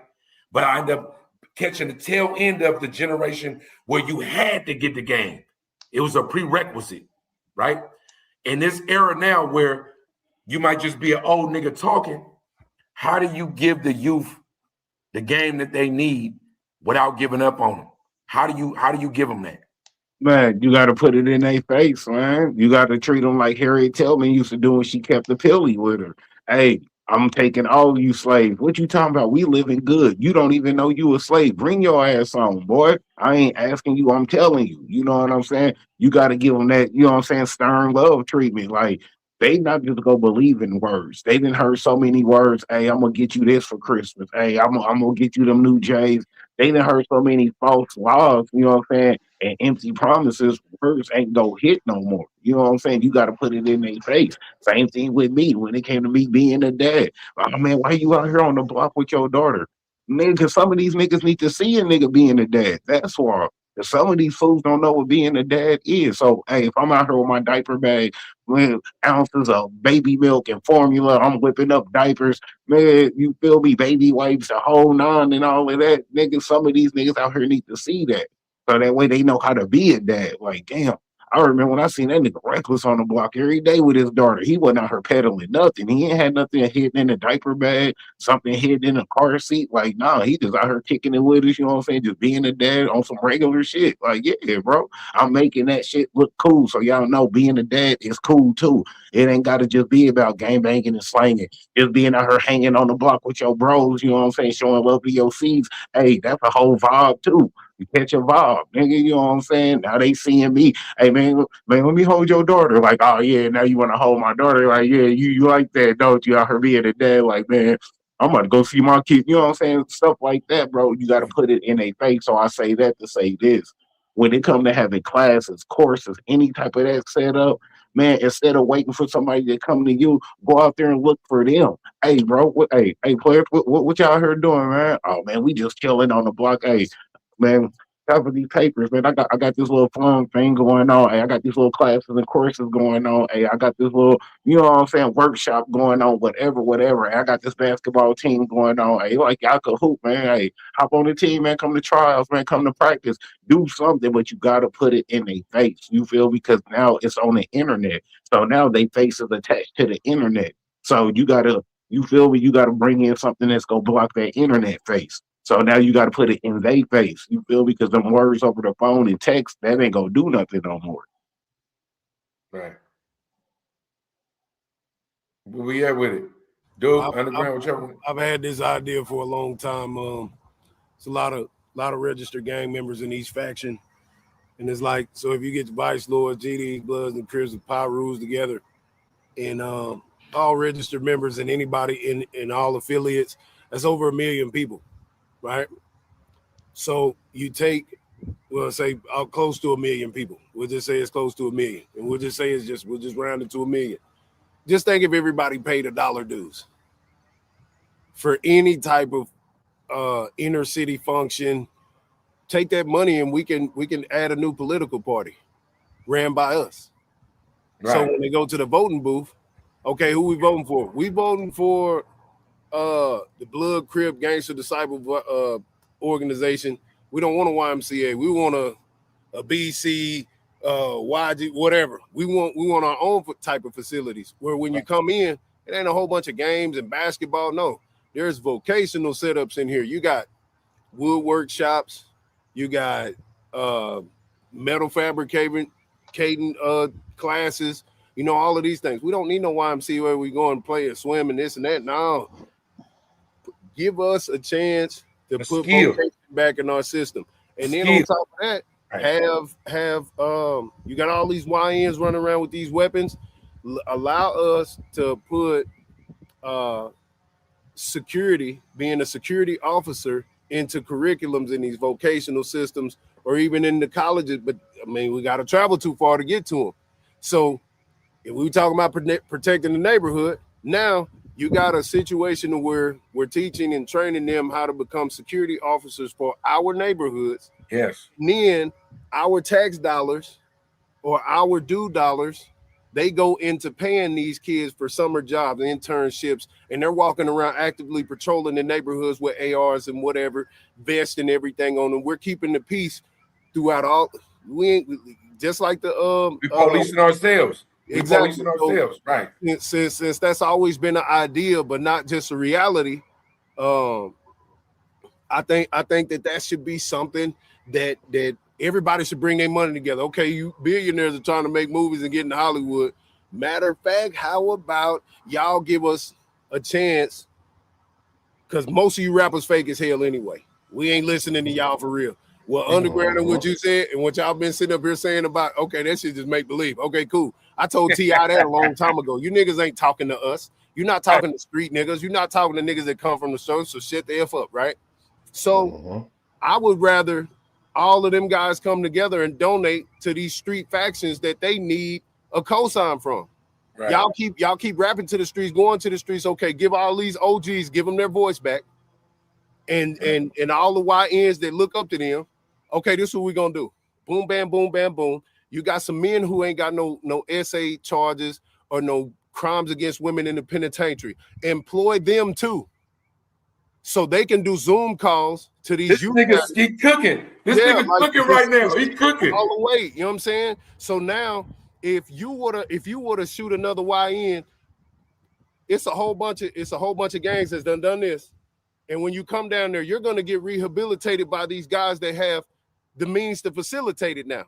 S3: But I ended up catching the tail end of the generation where you had to get the game. It was a prerequisite, right? In this era now where you might just be an old nigga talking, how do you give the youth the game that they need without giving up on them? How do you give them that?
S2: Man, you got to put it in their face, man. You got to treat them like Harriet Tubman used to do when she kept the pilly with her. Hey, I'm taking all you slaves. What you talking about? We living good. You don't even know you a slave. Bring your ass on, boy. I ain't asking you. I'm telling you. You know what I'm saying? You got to give them that, you know what I'm saying, stern love treatment. Like, they not just go believe in words. They didn't heard so many words. Hey, I'm going to get you this for Christmas. Hey, I'm going to get you them new J's. They didn't heard so many false laws, you know what I'm saying? And empty promises, words ain't go hit no more. You know what I'm saying? You got to put it in their face. Same thing with me when it came to me being a dad. Oh man, why you out here on the block with your daughter? Nigga, some of these niggas need to see a nigga being a dad. That's why. 'Cause some of these fools don't know what being a dad is. So, hey, if I'm out here with my diaper bag with ounces of baby milk and formula, I'm whipping up diapers, man, you feel me? Baby wipes, the whole nine and all of that. Nigga, some of these niggas out here need to see that. So that way they know how to be a dad. Like, damn, I remember when I seen that nigga reckless on the block every day with his daughter. He wasn't out here peddling nothing. He ain't had nothing hidden in the diaper bag, something hidden in a car seat. Like, nah, he just out here kicking it with us, you know what I'm saying? Just being a dad on some regular shit. Like, yeah, bro, I'm making that shit look cool. So y'all know being a dad is cool too. It ain't got to just be about gang banging and slanging. Just being out here hanging on the block with your bros, you know what I'm saying? Showing love to your seeds. Hey, that's a whole vibe too. You catch a vibe, nigga, you know what I'm saying? Now they seeing me. Hey man, let me hold your daughter. Like, oh yeah, now you want to hold my daughter. Like, yeah, you like that, don't you? Out her being a dad, like, man, I'm about to go see my kid. You know what I'm saying? Stuff like that, bro. You got to put it in a face. So I say that to say this. When it come to having classes, courses, any type of that set up, man, instead of waiting for somebody to come to you, go out there and look for them. Hey, bro, hey, players, what y'all here doing, man? Oh man, we just chilling on the block. Hey, man, top of these papers, man. I got this little fun thing going on. Hey, I got these little classes and courses going on. Hey, I got this little, you know what I'm saying, workshop going on, whatever. Hey, I got this basketball team going on. Hey, like y'all could hoop, man. Hey, hop on the team, man. Come to trials, man. Come to practice. Do something, but you gotta put it in their face. You feel? Because now it's on the internet. So now they face is attached to the internet. So you gotta, you feel me? You gotta bring in something that's gonna block that internet face. So now you got to put it in their face. You feel? Because them words over the phone and text, that ain't gonna do nothing no more.
S3: Right. Where we at with it? Duke,
S4: I've,
S3: underground, whichever one.
S4: I've had this idea for a long time. It's a lot of registered gang members in each faction, and it's like, so if you get the Vice Lords, GD Bloods, and Crips and Pyrus together, and all registered members and anybody in all affiliates, that's over 1 million people, right? So you take, well, say close to 1 million people. We'll just say it's close to 1 million, and we'll just round it to 1 million. Just think if everybody paid $1 dues for any type of inner city function. Take that money and we can add a new political party ran by us. Right. So when they go to the voting booth, okay, who we voting for? We voting for the Blood Crip Gangster Disciple organization. We don't want a YMCA. We want a BC, YG, whatever. We want our own type of facilities where when you come in, it ain't a whole bunch of games and basketball. No, there's vocational setups in here. You got woodwork shops. You got metal fabricating classes, all of these things. We don't need no YMCA where we go and play and swim and this and that. No. Give us a chance to put vocation back in our system. And then on top of that, have you got all these YNs running around with these weapons. Allow us to put security, being a security officer, into curriculums in these vocational systems or even in the colleges. But I mean, we got to travel too far to get to them. So if we talking about protecting the neighborhood, now you got a situation where we're teaching and training them how to become security officers for our neighborhoods.
S3: Yes.
S4: And then our tax dollars or our due dollars, they go into paying these kids for summer jobs, internships, and they're walking around actively patrolling the neighborhoods with ARs and whatever, vests and everything on them. We're keeping the peace throughout all. We ain't just like the
S3: we policing ourselves.
S4: Exactly.
S3: Policing ourselves, right?
S4: Since that's always been an idea, but not just a reality. I think that should be something that everybody should bring their money together. Okay, you billionaires are trying to make movies and get into Hollywood. Matter of fact, how about y'all give us a chance? Because most of you rappers fake as hell anyway. We ain't listening to y'all for real. Well, underground and what you said and what y'all been sitting up here saying about, okay, that shit just make believe. Okay, cool. I told T.I. that a long time ago. You niggas ain't talking to us. You're not talking to street niggas. You're not talking to niggas that come from the show. So shut the F up, right? So I would rather all of them guys come together and donate to these street factions that they need a cosign from. Right. Y'all keep rapping to the streets, going to the streets. Okay, give all these OGs, give them their voice back. And all the YNs that look up to them. Okay, this is what we're gonna do. Boom, bam, boom, bam, boom. You got some men who ain't got no SA charges or no crimes against women in the penitentiary. Employ them too. So they can do Zoom calls to these youth.
S3: This nigga, he cooking. This nigga cooking right now. He cooking
S4: all the way. You know what I'm saying? So now, if you were to shoot another YN, it's a whole bunch of gangs that's done this. And when you come down there, you're gonna get rehabilitated by these guys that have the means to facilitate it now.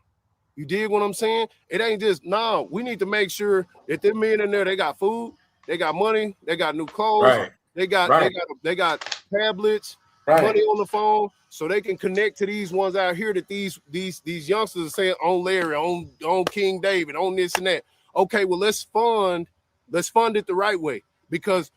S4: You dig what I'm saying? It ain't just we need to make sure that them men in there, they got food, they got money, they got new clothes,
S3: right.
S4: they got tablets, money on the phone, so they can connect to these ones out here that these youngsters are saying on Larry, on King David, on this and that. Okay, well let's fund it the right way, because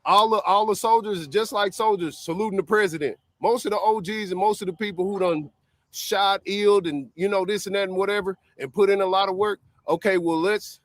S4: all the soldiers is just like soldiers saluting the president. Most of the OGs and most of the people who done shot, illed, and this and that and whatever, and put in a lot of work. Okay, well let's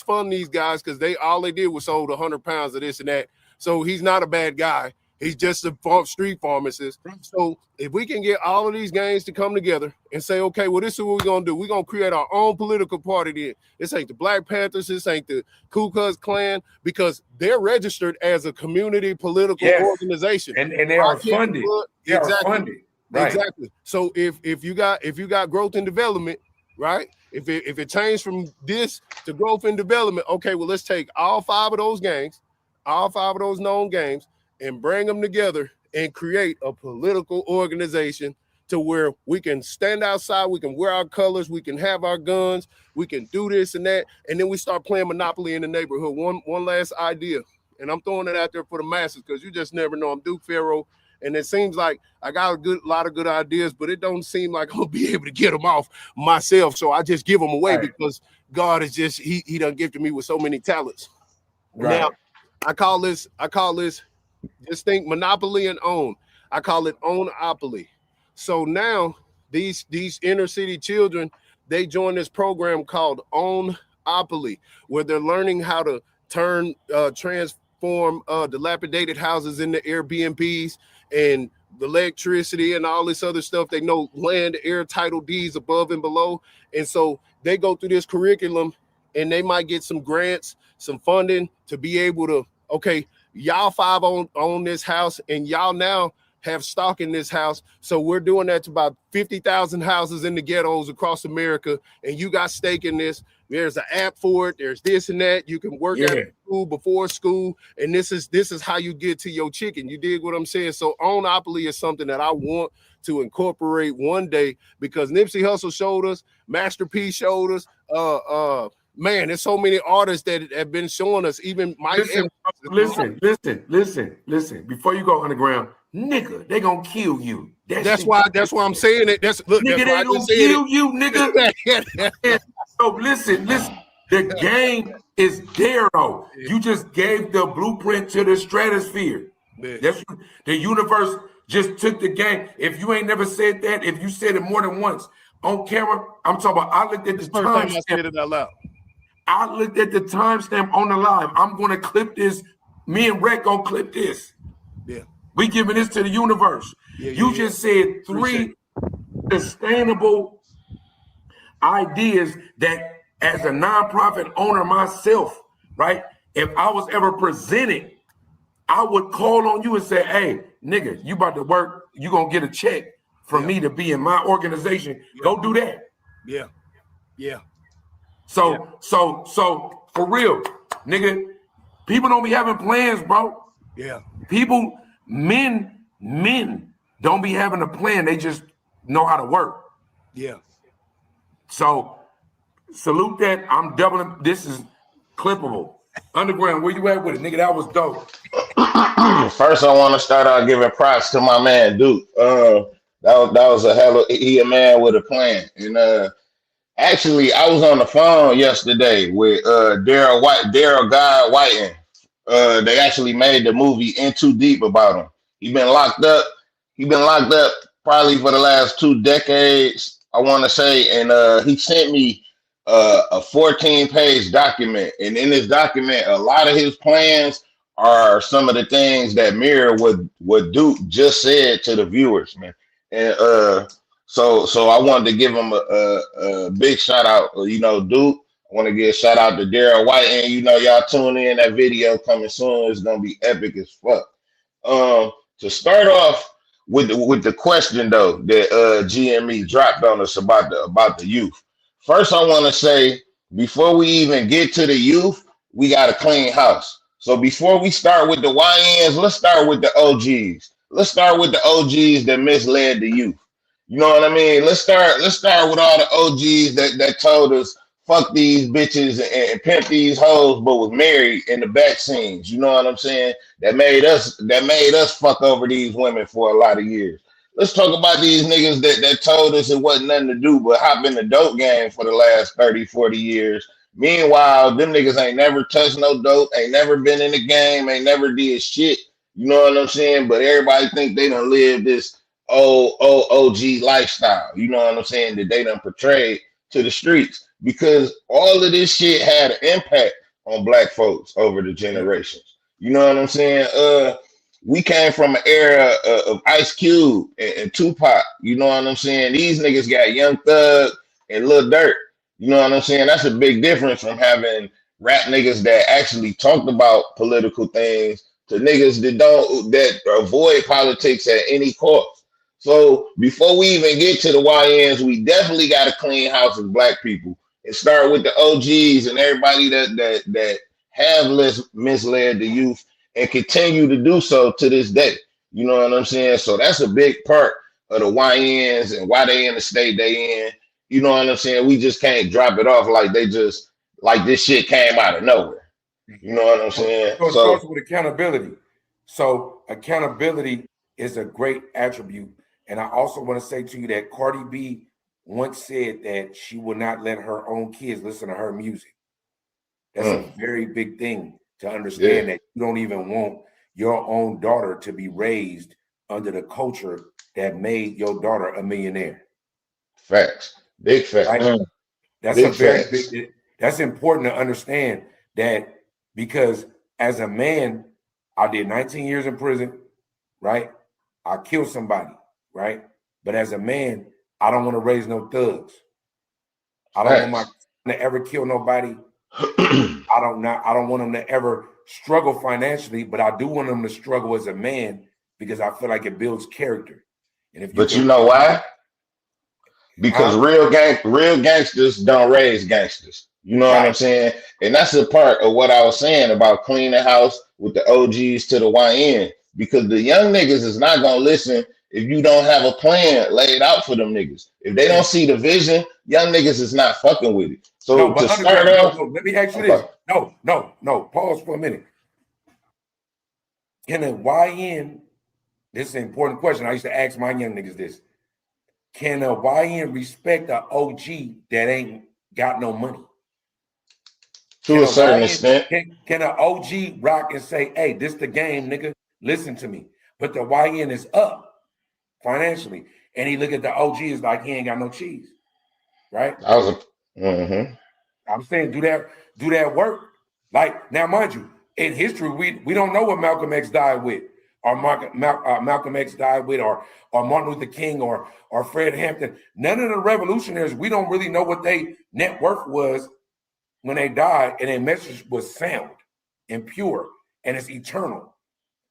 S4: fund these guys, because all they did was sold 100 pounds of this and that. So he's not a bad guy. He's just a street pharmacist. So if we can get all of these gangs to come together and say, okay, well, this is what we're going to do. We're going to create our own political party then. This ain't the Black Panthers. This ain't the Ku Klux Klan, because they're registered as a community political organization.
S3: And they are funded. They are funded. Right.
S4: Exactly. So if you got growth and development, right? If it changed from this to growth and development, okay, well, let's take all 5 of those gangs, all 5 of those known gangs, and bring them together and create a political organization to where we can stand outside, we can wear our colors, we can have our guns, we can do this and that, and then we start playing Monopoly in the neighborhood. One last idea, and I'm throwing it out there for the masses because you just never know. I'm Duke Faro, and it seems like I got a lot of good ideas, but it don't seem like I'm gonna be able to get them off myself. So I just give them away because God is just he done gifted me with so many talents. Right. Now I call this just think Monopoly and Own. I call it Own-opoly. So now these inner city children, they join this program called Own-opoly, where they're learning how to transform dilapidated houses into Airbnbs and the electricity and all this other stuff. They know land, air, title deeds above and below. And so they go through this curriculum and they might get some grants, some funding to be able to, okay, y'all 5 own this house and y'all now have stock in this house. So we're doing that to about 50,000 houses in the ghettos across America. And you got stake in this. There's an app for it. There's this and that. You can work at school, before school. And this is how you get to your chicken. You dig what I'm saying? So Own-opoly is something that I want to incorporate one day because Nipsey Hussle showed us, Master P showed us, man, there's so many artists that have been showing us, even Mike.
S3: Listen. Before you go underground, nigga, they gonna kill you.
S4: That's why I'm saying it. Nigga,
S3: they gonna kill you, nigga. So listen. The game is there, though. You just gave the blueprint to the stratosphere. That's the universe just took the game. If you ain't never said that, if you said it more than once on camera, I'm talking about. I looked at the time.
S4: I said it out loud.
S3: I looked at the timestamp on the live. I'm going to clip this. Me and Rec gonna clip this.
S4: Yeah.
S3: We giving this to the universe. You just said 3 sustainable ideas that as a nonprofit owner myself, right? If I was ever presented, I would call on you and say, hey, nigga, you about to work. You going to get a check from me to be in my organization. Go do that.
S4: Yeah.
S3: So for real, nigga, people don't be having plans, bro.
S4: Yeah.
S3: People, men don't be having a plan. They just know how to work.
S4: Yeah.
S3: So salute that. I'm doubling. This is clippable. Underground, where you at with it, nigga? That was dope.
S1: First, I want to start out giving props to my man Duke. That was a hell of he a man with a plan. And actually, I was on the phone yesterday with Daryl Guy Whiten. They actually made the movie In Too Deep about him. He been locked up. Probably for the last 2 decades, I want to say. And he sent me a 14-page document. And in this document, a lot of his plans are some of the things that mirror what Duke just said to the viewers, man. And so I wanted to give him a big shout out. You know, Duke. I want to give a shout out to Daryl White, and you know, y'all tune in. That video coming soon. It's gonna be epic as fuck. To start off with the question though that GME dropped on us about the youth. First, I want to say before we even get to the youth, we got a clean house. So before we start with the YNs, let's start with the OGs. Let's start with the OGs that misled the youth. You know what I mean? Let's start with all the OGs that told us fuck these bitches and pimp these hoes, but was married in the back scenes. You know what I'm saying? That made us fuck over these women for a lot of years. Let's talk about these niggas that told us it wasn't nothing to do but hop in the dope game for the last 30, 40 years. Meanwhile, them niggas ain't never touched no dope, ain't never been in the game, ain't never did shit. You know what I'm saying? But everybody think they done live this old OG lifestyle. You know what I'm saying? That they done portrayed to the streets. Because all of this shit had an impact on black folks over the generations. You know what I'm saying? We came from an era of Ice Cube and Tupac. You know what I'm saying? These niggas got Young Thug and Lil Durk. You know what I'm saying? That's a big difference from having rap niggas that actually talked about political things to niggas that avoid politics at any cost. So before we even get to the YNs, we definitely got to clean house as black people and start with the OGs and everybody that have misled the youth and continue to do so to this day. You know what I'm saying? So that's a big part of the YNs and why they in the state they in. You know what I'm saying? We just can't drop it off like they just like this shit came out of nowhere. You know what I'm saying?
S3: So it starts with accountability. So accountability is a great attribute. And I also want to say to you that Cardi B once said that she will not let her own kids listen to her music. That's a very big thing to understand, that you don't even want your own daughter to be raised under the culture that made your daughter a millionaire.
S1: Facts. Big facts.
S3: Right? That's
S1: big
S3: a very
S1: facts.
S3: big, that's important to understand that, because as a man, I did 19 years in prison, right? I killed somebody, right? But as a man, I don't want to raise no thugs. I don't want my son to ever kill nobody. I don't want them to ever struggle financially, but I do want them to struggle as a man, because I feel like it builds character. And if
S1: you know why? Because real gangsters don't raise gangsters. You know what I'm saying? And that's a part of what I was saying about cleaning house with the OGs to the YN. Because the young niggas is not gonna listen if you don't have a plan laid out for them niggas. If they don't see the vision, young niggas is not fucking with it. So to start off,
S3: let me ask you this. No. Pause for a minute. Can a YN? This is an important question. I used to ask my young niggas this. Can a YN respect an OG that ain't got no money?
S1: To a certain extent.
S3: Can an OG rock and say, hey, this the game, nigga, listen to me. But the YN is up financially. And he look at the OG is like, he ain't got no cheese. Right? I'm saying do that work. Like, now mind you, in history, we don't know what Malcolm X died with, or Malcolm X died with, or Martin Luther King, or Fred Hampton. None of the revolutionaries, we don't really know what their net worth was when they died, and their message was sound and pure, and it's eternal.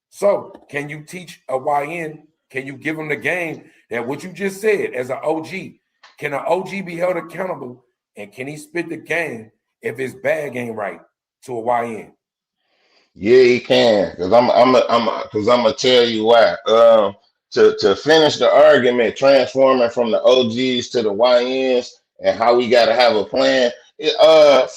S3: So can you teach a YN, can you give them the game that what you just said as an OG, can an OG be held accountable, and can he spit the game if his bag ain't right to a YN?
S1: Yeah, he can, because I'm gonna tell you why. To finish the argument, transforming from the OGs to the YNs and how we gotta have a plan.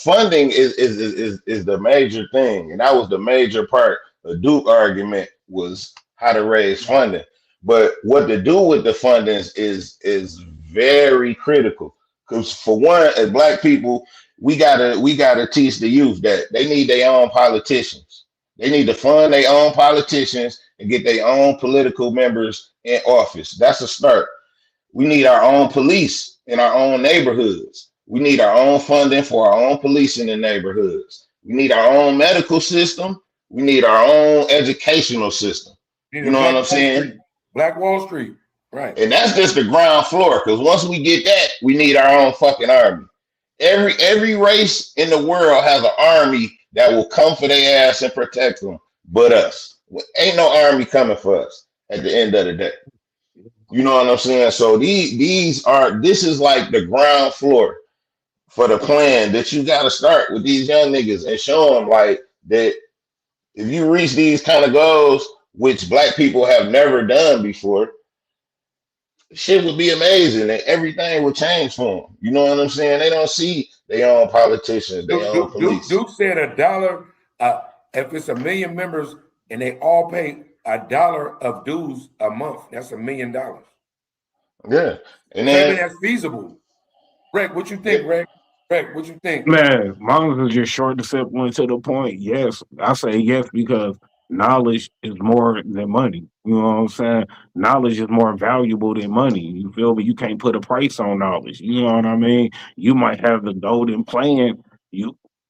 S1: Funding is the major thing, and that was the major part of Duke argument, was how to raise funding. But what to do with the funding is very critical, because for one, as Black people, we gotta teach the youth that they need their own politicians. They need to fund their own politicians and get their own political members in office. That's a start. We need our own police in our own neighborhoods. We need our own funding for our own police in the neighborhoods. We need our own medical system. We need our own educational system. You know what I'm saying?
S3: Black Wall Street. Right.
S1: And that's just the ground floor, because once we get that, we need our own fucking army. Every race in the world has an army that will come for their ass and protect them, but us. Ain't no army coming for us at the end of the day. You know what I'm saying? So this is like the ground floor for the plan that you got to start with these young niggas and show them like that. If you reach these kind of goals, which Black people have never done before, shit would be amazing and everything would change for them. You know what I'm saying? They don't see their own politicians, their own police.
S3: Duke said $1, if it's 1 million members and they all pay $1 of dues a month, that's $1 million.
S1: Yeah. And then
S3: that's feasible. Greg, what you think, Greg? Greg, what you think?
S2: Man, mine is just short and simple and to the point. Yes, I say yes because knowledge is more than money. You know what I'm saying? Knowledge is more valuable than money. You feel me? You can't put a price on knowledge. You know what I mean? You might have the golden plan.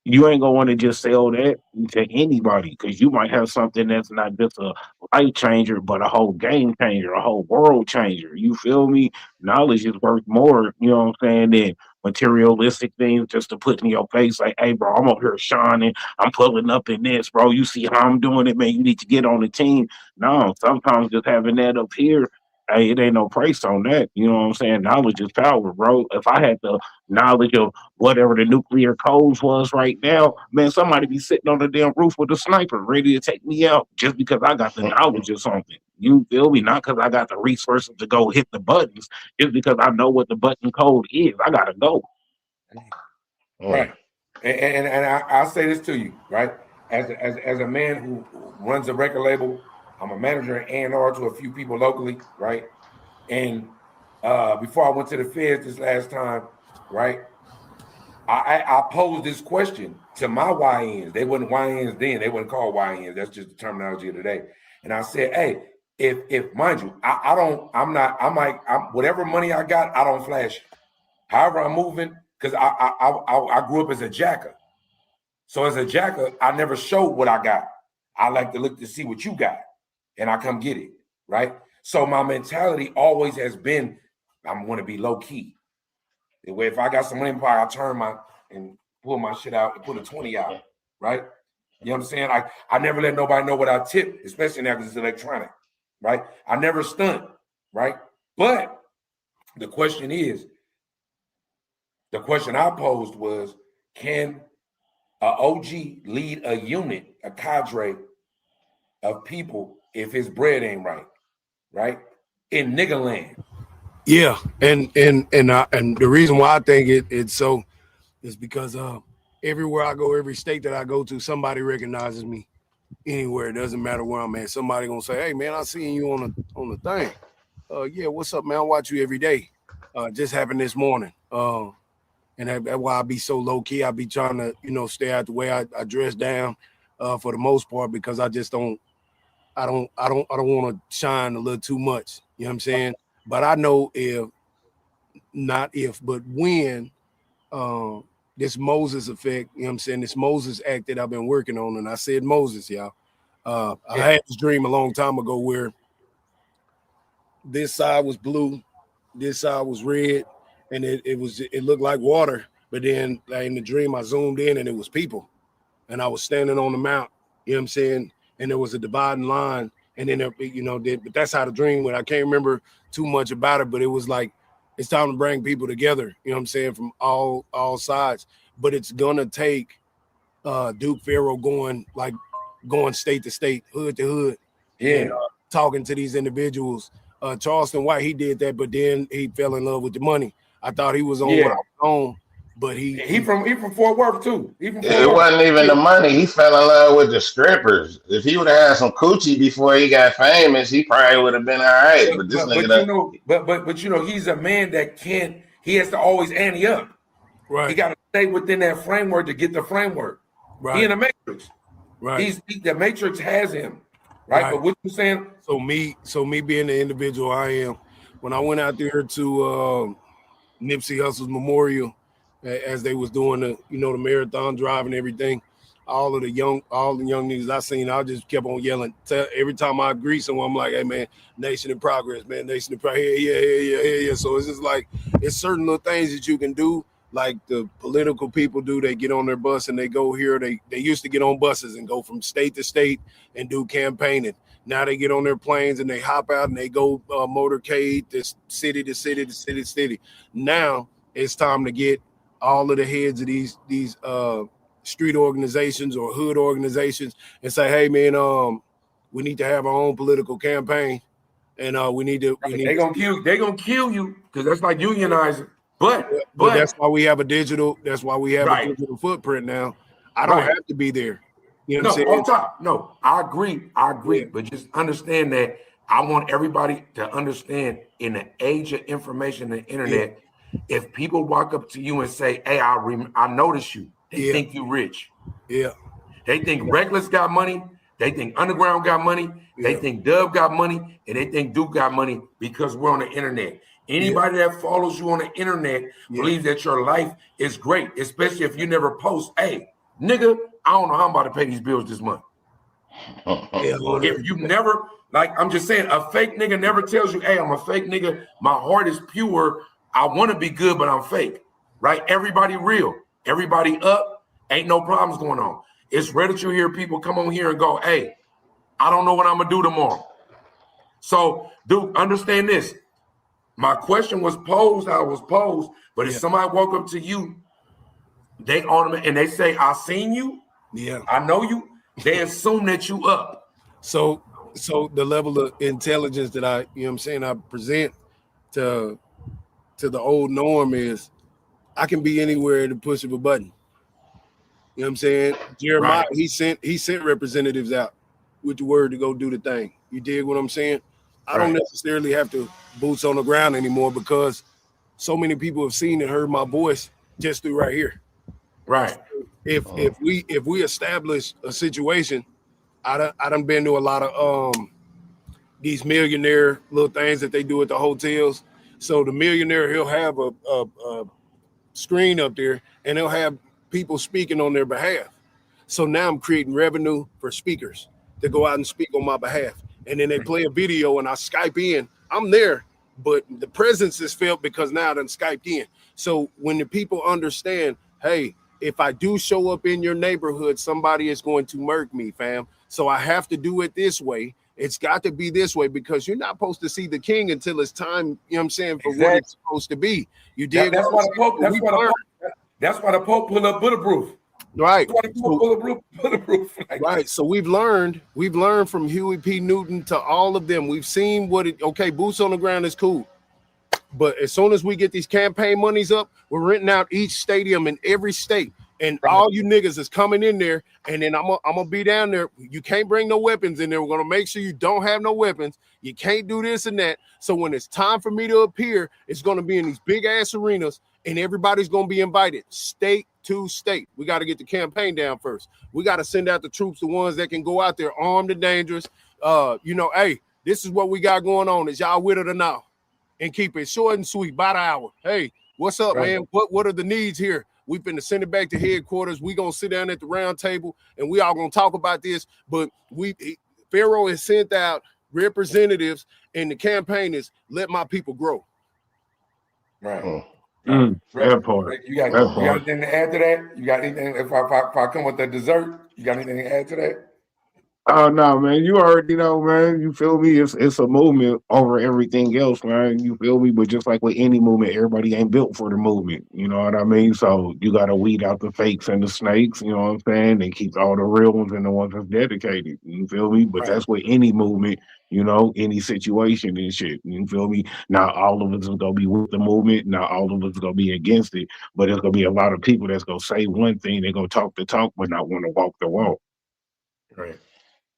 S2: You ain't gonna want to just sell that to anybody, because you might have something that's not just a life changer, but a whole game changer, a whole world changer. You feel me? Knowledge is worth more, you know what I'm saying, than materialistic things just to put in your face like, hey, bro, I'm over here shining. I'm pulling up in this, bro. You see how I'm doing it, man. You need to get on the team. No, sometimes just having that up here, hey, it ain't no price on that. You know what I'm saying? Knowledge is power, bro. If I had the knowledge of whatever the nuclear codes was right now, man, somebody be sitting on the damn roof with a sniper ready to take me out just because I got the knowledge of something. You feel me? Not because I got the resources to go hit the buttons. It's because I know what the button code is. I gotta go.
S3: Right. And I say this to you, right? As a man who runs a record label, I'm a manager and A&R to a few people locally, right? And before I went to the feds this last time, right? I posed this question to my YNs. They wasn't YNs then. They wasn't called YNs. That's just the terminology of today. And I said, hey, if mind you, I'm whatever money I got, I don't flash it. However I'm moving, because I grew up as a jacker. So as a jacker, I never showed what I got. I like to look to see what you got, and I come get it, right? So my mentality always has been, I'm going to be low key. The way if I got some money in my pocket, I turn and pull my shit out and put a 20 out, right? You know what I'm saying? I never let nobody know what I tip, especially now because it's electronic, right? I never stunt, right? But the question I posed was, can a OG lead a unit, a cadre of people if his bread ain't right? In nigga land.
S4: Yeah, and the reason why I think it's so is because everywhere I go, every state that I go to, somebody recognizes me. Anywhere, it doesn't matter where I'm at. Somebody gonna say, "Hey man, I seen you on the thing." Yeah, what's up, man? I watch you every day. Just happened this morning. And that's why I be so low key. I be trying to, stay out the way. I dress down for the most part because I just don't. I don't want to shine a little too much. You know what I'm saying? But I know but when this Moses effect, you know what I'm saying, this Moses act that I've been working on, and I said Moses, y'all. I had this dream a long time ago where this side was blue, this side was red, and it looked like water. But then in the dream, I zoomed in and it was people, and I was standing on the mount. You know what I'm saying? And there was a dividing line, and then but that's how the dream went. I can't remember too much about it, but it was like it's time to bring people together. You know what I'm saying, from all sides. But it's gonna take Duke Faro going state to state, hood to hood, and talking to these individuals. Charleston White, he did that, but then he fell in love with the money. I thought he was on what I was on, but he
S3: from Fort Worth too.
S1: It wasn't even the money. He fell in love with the strippers. If he would have had some coochie before he got famous, he probably would have been all right. But this nigga,
S3: he's a man that can't. He has to always ante up.
S4: Right.
S3: He got to stay within that framework to get the framework. Right. He in the matrix. Right. The matrix has him. Right. But what you saying?
S4: So me being the individual I am, when I went out there to Nipsey Hussle's memorial, as they was doing the marathon drive and everything, all the young niggas I seen, I just kept on yelling. Every time I greet someone, I'm like, hey man, nation in progress, man, nation in progress. Yeah. So it's just like, it's certain little things that you can do, like the political people do. They get on their bus and they go here. They used to get on buses and go from state to state and do campaigning. Now they get on their planes and they hop out and they go motorcade this city to city to city to city. Now it's time to get all of the heads of these street organizations or hood organizations and say, hey man, we need to have our own political campaign, and they're
S3: gonna kill you because that's like unionizing. But
S4: that's why we have a digital. That's why we have a digital footprint now. I don't have to be there. You know what I'm saying?
S3: On top. No, I agree. Yeah. But just understand that I want everybody to understand, in the age of information and the internet, if people walk up to you and say, hey, I notice you, they think you rich.
S4: Yeah.
S3: They think Reckless got money. They think Underground got money. They think Dub got money. And they think Duke got money because we're on the internet. Anybody that follows you on the internet believes that your life is great, especially if you never post, hey, nigga, I don't know how I'm about to pay these bills this month. If you never, like I'm just saying, a fake nigga never tells you, hey, I'm a fake nigga. My heart is pure. I want to be good, but I'm fake, right? Everybody real. Everybody up. Ain't no problems going on. It's rare that you hear people come on here and go, hey, I don't know what I'm going to do tomorrow. So, Duke, understand this. My question was posed how it was posed, but if somebody walk up to you, they automatically, and they say, I seen you, I know you, they assume that you up.
S4: So So the level of intelligence that I, you know what I'm saying, I present to the old norm is I can be anywhere at the push of a button. You know what I'm saying? Jeremiah,
S3: Right.
S4: he sent representatives out with the word to go do the thing. You dig what I'm saying? I don't necessarily have to boots on the ground anymore because so many people have seen and heard my voice just through right here.
S3: Right.
S4: If we establish a situation, I done been to a lot of these millionaire little things that they do at the hotels. So the millionaire, he'll have a screen up there and they'll have people speaking on their behalf. So now I'm creating revenue for speakers to go out and speak on my behalf. And then they play a video and I Skype in. I'm there, but the presence is felt because now I done Skyped in. So when the people understand, hey, if I do show up in your neighborhood, somebody is going to murk me, fam. So I have to do it this way. It's got to be this way because you're not supposed to see the king until it's time, you know what I'm saying, for what it's supposed to be. You did.
S3: That's why the Pope. That's why the Pope pulled up bulletproof.
S4: Right.
S3: Bulletproof.
S4: Right. So we've learned from Huey P. Newton to all of them. We've seen boots on the ground is cool. But as soon as we get these campaign monies up, we're renting out each stadium in every state. And all you niggas is coming in there, and then I'm gonna be down there. You can't bring no weapons in there. We're gonna make sure you don't have no weapons. You can't do this and that. So when it's time for me to appear, it's gonna be in these big ass arenas, and everybody's gonna be invited, state to state. We got to get the campaign down first. We got to send out the troops, the ones that can go out there armed and dangerous. Hey, this is what we got going on. Is y'all with it or not? And keep it short and sweet by the hour. Hey, what's up, man? What are the needs here? We finna send it back to headquarters. We gonna sit down at the round table and we all gonna talk about this. But Pharaoh has sent out representatives and the campaign is let my people grow.
S3: Right.
S2: That part.
S3: You got anything to add to that? You got anything? If I come with the dessert, you got anything to add to that?
S2: Oh no, man! You already know, man. You feel me? It's a movement over everything else, man. You feel me? But just like with any movement, everybody ain't built for the movement. You know what I mean? So you gotta weed out the fakes and the snakes. You know what I'm saying? And keep all the real ones and the ones that's dedicated. You feel me? But that's with any movement. You know, any situation and shit. You feel me? Not all of us is gonna be with the movement. Not all of us is gonna be against it. But there's gonna be a lot of people that's gonna say one thing. They're gonna talk the talk, but not want to walk the walk.
S3: Right.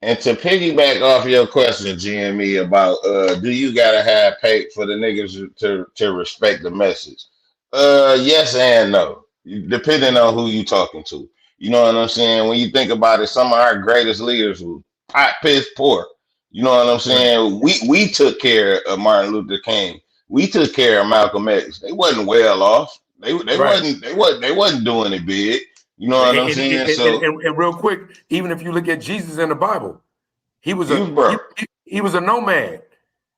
S1: And to piggyback off your question, GME, about do you gotta have pay for the niggas to respect the message? Yes and no, depending on who you talking to. You know what I'm saying? When you think about it, some of our greatest leaders were pot, piss, poor. You know what I'm saying? We took care of Martin Luther King. We took care of Malcolm X. They wasn't well off. They wasn't doing it big. You know what I'm saying?
S3: And real quick, even if you look at Jesus in the Bible, he was a nomad.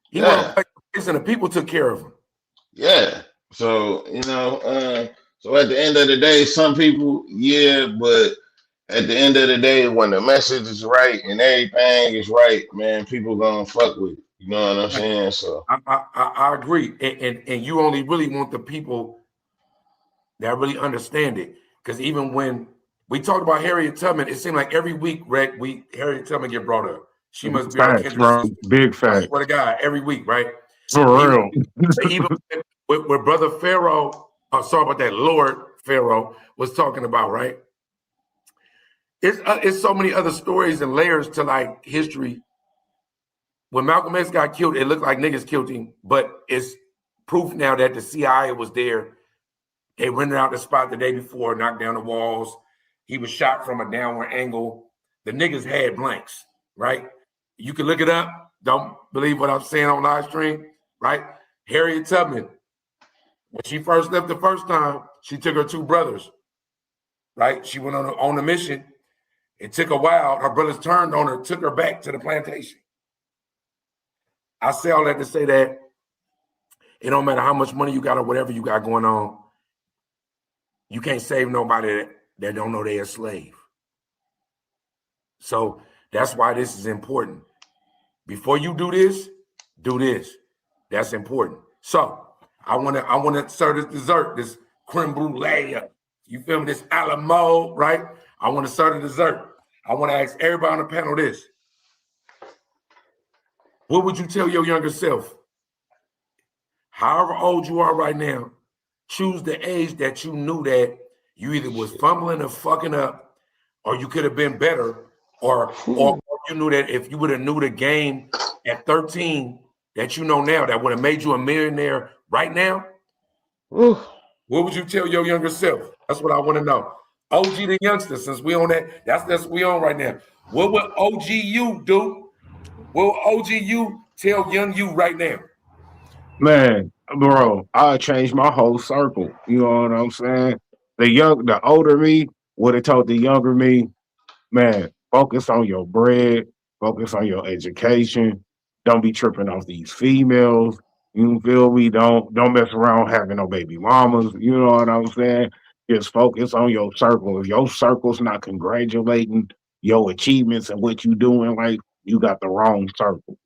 S3: He went to place and the people took care of him.
S1: Yeah. So so at the end of the day, some people, but at the end of the day, when the message is right and everything is right, man, people gonna fuck with it. You know what I'm saying? So
S3: I agree, and you only really want the people that really understand it. Because even when we talked about Harriet Tubman, it seemed like every week, Harriet Tubman get brought up. She must be our
S2: bro. Big fact.
S3: What a guy, every week, right?
S2: For real.
S3: Even with Brother Pharaoh, sorry about that, Lord Faro was talking about, right? It's so many other stories and layers to like history. When Malcolm X got killed, it looked like niggas killed him, but it's proof now that the CIA was there. They rented out the spot the day before, knocked down the walls. He was shot from a downward angle. The niggas had blanks, right? You can look it up. Don't believe what I'm saying on live stream, right? Harriet Tubman, when she first left the first time, she took her two brothers, right? She went on a mission. It took a while. Her brothers turned on her, took her back to the plantation. I say all that to say that it don't matter how much money you got or whatever you got going on. You can't save nobody that don't know they're a slave. So that's why this is important. Before you do this. That's important. So I want to serve this dessert, this creme brulee. You feel me? This Alamo, right? I want to serve the dessert. I want to ask everybody on the panel this. What would you tell your younger self? However old you are right now, choose the age that you knew that you either was fumbling or fucking up, or you could have been better, or you knew that if you would have knew the game at 13 that you know now that would have made you a millionaire right now. What would you tell your younger self? That's what I want to know. OG the youngster, since we on that, that's we on right now. What would OG you do? What would OG you tell young you right now?
S2: Man, bro, I changed my whole circle. You know what I'm saying? The older me would have told the younger me, man, focus on your bread, focus on your education. Don't be tripping off these females. You feel me? Don't mess around having no baby mamas. You know what I'm saying? Just focus on your circle. If your circle's not congratulating your achievements and what you do in life, you got the wrong circle.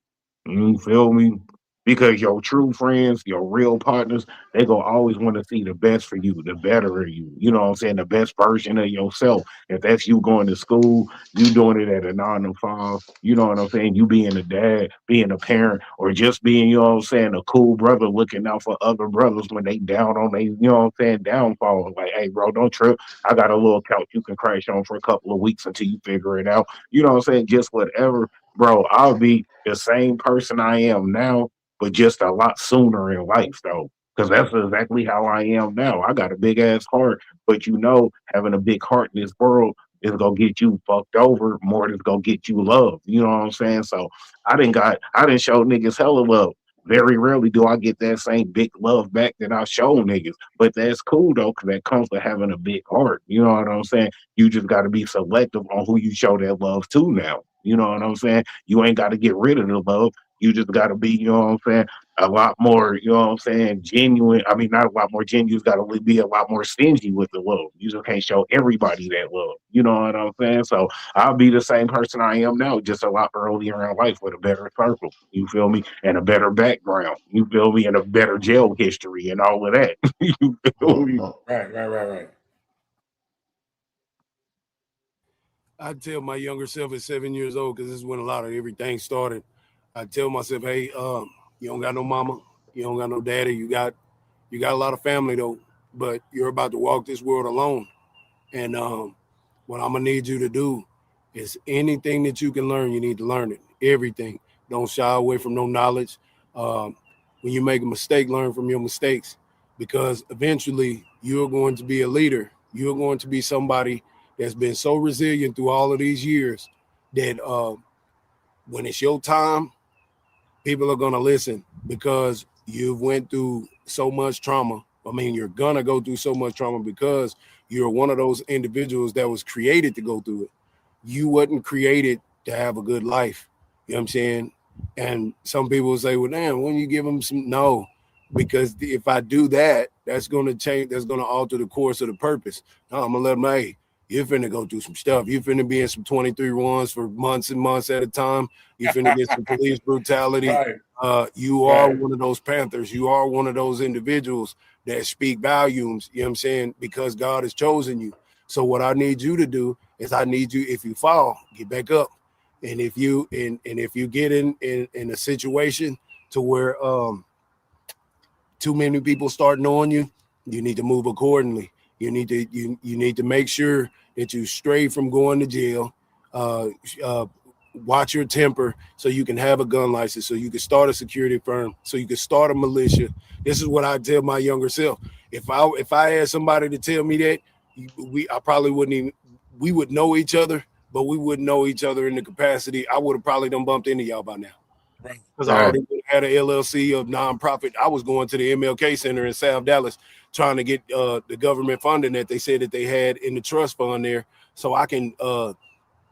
S2: You feel me? Because your true friends, your real partners, they gonna always want to see the best for you, the better of you. You know what I'm saying? The best version of yourself. If that's you going to school, you doing it at a 9 to 5. You know what I'm saying? You being a dad, being a parent, or just being, you know what I'm saying, a cool brother looking out for other brothers when they down on they, you know what I'm saying, downfall. Like, hey, bro, don't trip. I got a little couch you can crash on for a couple of weeks until you figure it out. You know what I'm saying? Just whatever, bro. I'll be the same person I am now, but just a lot sooner in life, though. Because that's exactly how I am now. I got a big ass heart, but having a big heart in this world is gonna get you fucked over more than it's gonna get you love. You know what I'm saying? So I didn't show niggas hella love. Very rarely do I get that same big love back that I show niggas. But that's cool though, because that comes with having a big heart. You know what I'm saying? You just gotta be selective on who you show that love to now. You know what I'm saying? You ain't got to get rid of the love. You just got to be, you know what I'm saying, a lot more, you know what I'm saying, genuine. I mean, not a lot more genuine. You got to be a lot more stingy with the love. You just can't show everybody that love. You know what I'm saying? So I'll be the same person I am now, just a lot earlier in life with a better circle. You feel me? And a better background. You feel me? And a better jail history and all of that. You feel me?
S3: Right.
S4: I tell my younger self at 7 years old, because this is when a lot of everything started. I tell myself, hey, you don't got no mama, you don't got no daddy, you got a lot of family though, but you're about to walk this world alone. And what I'm gonna need you to do is anything that you can learn, you need to learn it. Everything. Don't shy away from no knowledge. When you make a mistake, learn from your mistakes, because eventually you're going to be a leader. You're going to be somebody that's been so resilient through all of these years that when it's your time, people are going to listen because you've went through so much trauma. I mean, you're going to go through so much trauma because you're one of those individuals that was created to go through it. You wasn't created to have a good life. You know what I'm saying? And some people will say, well, damn, when you give them some, no, because if I do that, that's going to change. That's going to alter the course of the purpose. No, I'm going to let them, hey, you're finna go through some stuff. You're finna be in some 23 ones for months and months at a time. You're finna get some police brutality. Right. You are one of those Panthers. You are one of those individuals that speak volumes, you know what I'm saying, because God has chosen you. So what I need you to do is I need you, if you fall, get back up. And if you if you get in a situation to where too many people start knowing you, you need to move accordingly. You need to make sure that you stray from going to jail. Watch your temper so you can have a gun license, so you can start a security firm, so you can start a militia. This is what I tell my younger self. If I had somebody to tell me that, I probably wouldn't even. We would know each other, but we wouldn't know each other in the capacity. I would have probably done bumped into y'all by now. Because I already had an LLC of nonprofit. I was going to the MLK Center in South Dallas trying to get the government funding that they said that they had in the trust fund there, so I can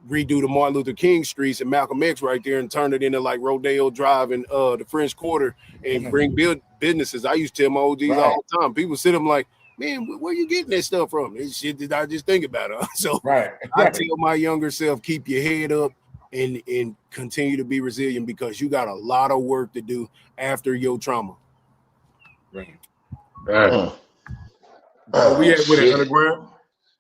S4: redo the Martin Luther King streets and Malcolm X right there and turn it into like Rodeo Drive and the French Quarter and bring businesses. I used to tell my OGs all the time. People sit them like, man, where you getting that stuff from? It's shit that I just think about it. So I tell my younger self, keep your head up and continue to be resilient, because you got a lot of work to do after your trauma.
S3: Right. We at with it, Underground?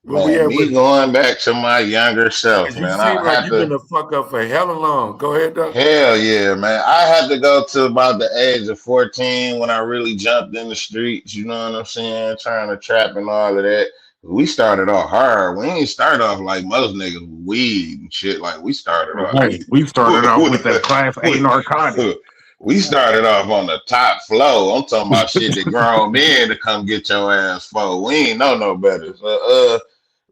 S3: Where we
S1: Man,
S3: at
S1: me
S3: with?
S1: going back to my younger self,
S3: Cause you
S1: man.
S3: seem
S1: I
S3: like
S1: had
S3: you've been
S1: to.
S3: the fuck up for hella long. Go ahead, though.
S1: Hell yeah, man. I had to go to about the age of 14 when I really jumped in the streets, you know what I'm saying? Trying to trap and all of that. We started off hard. We ain't start off like most niggas with weed and shit. Like we started off
S2: Hey, we started off with that class A narcotic.
S1: we started off on the top floor. I'm talking about shit that grown men to come get your ass for. We ain't know no better. So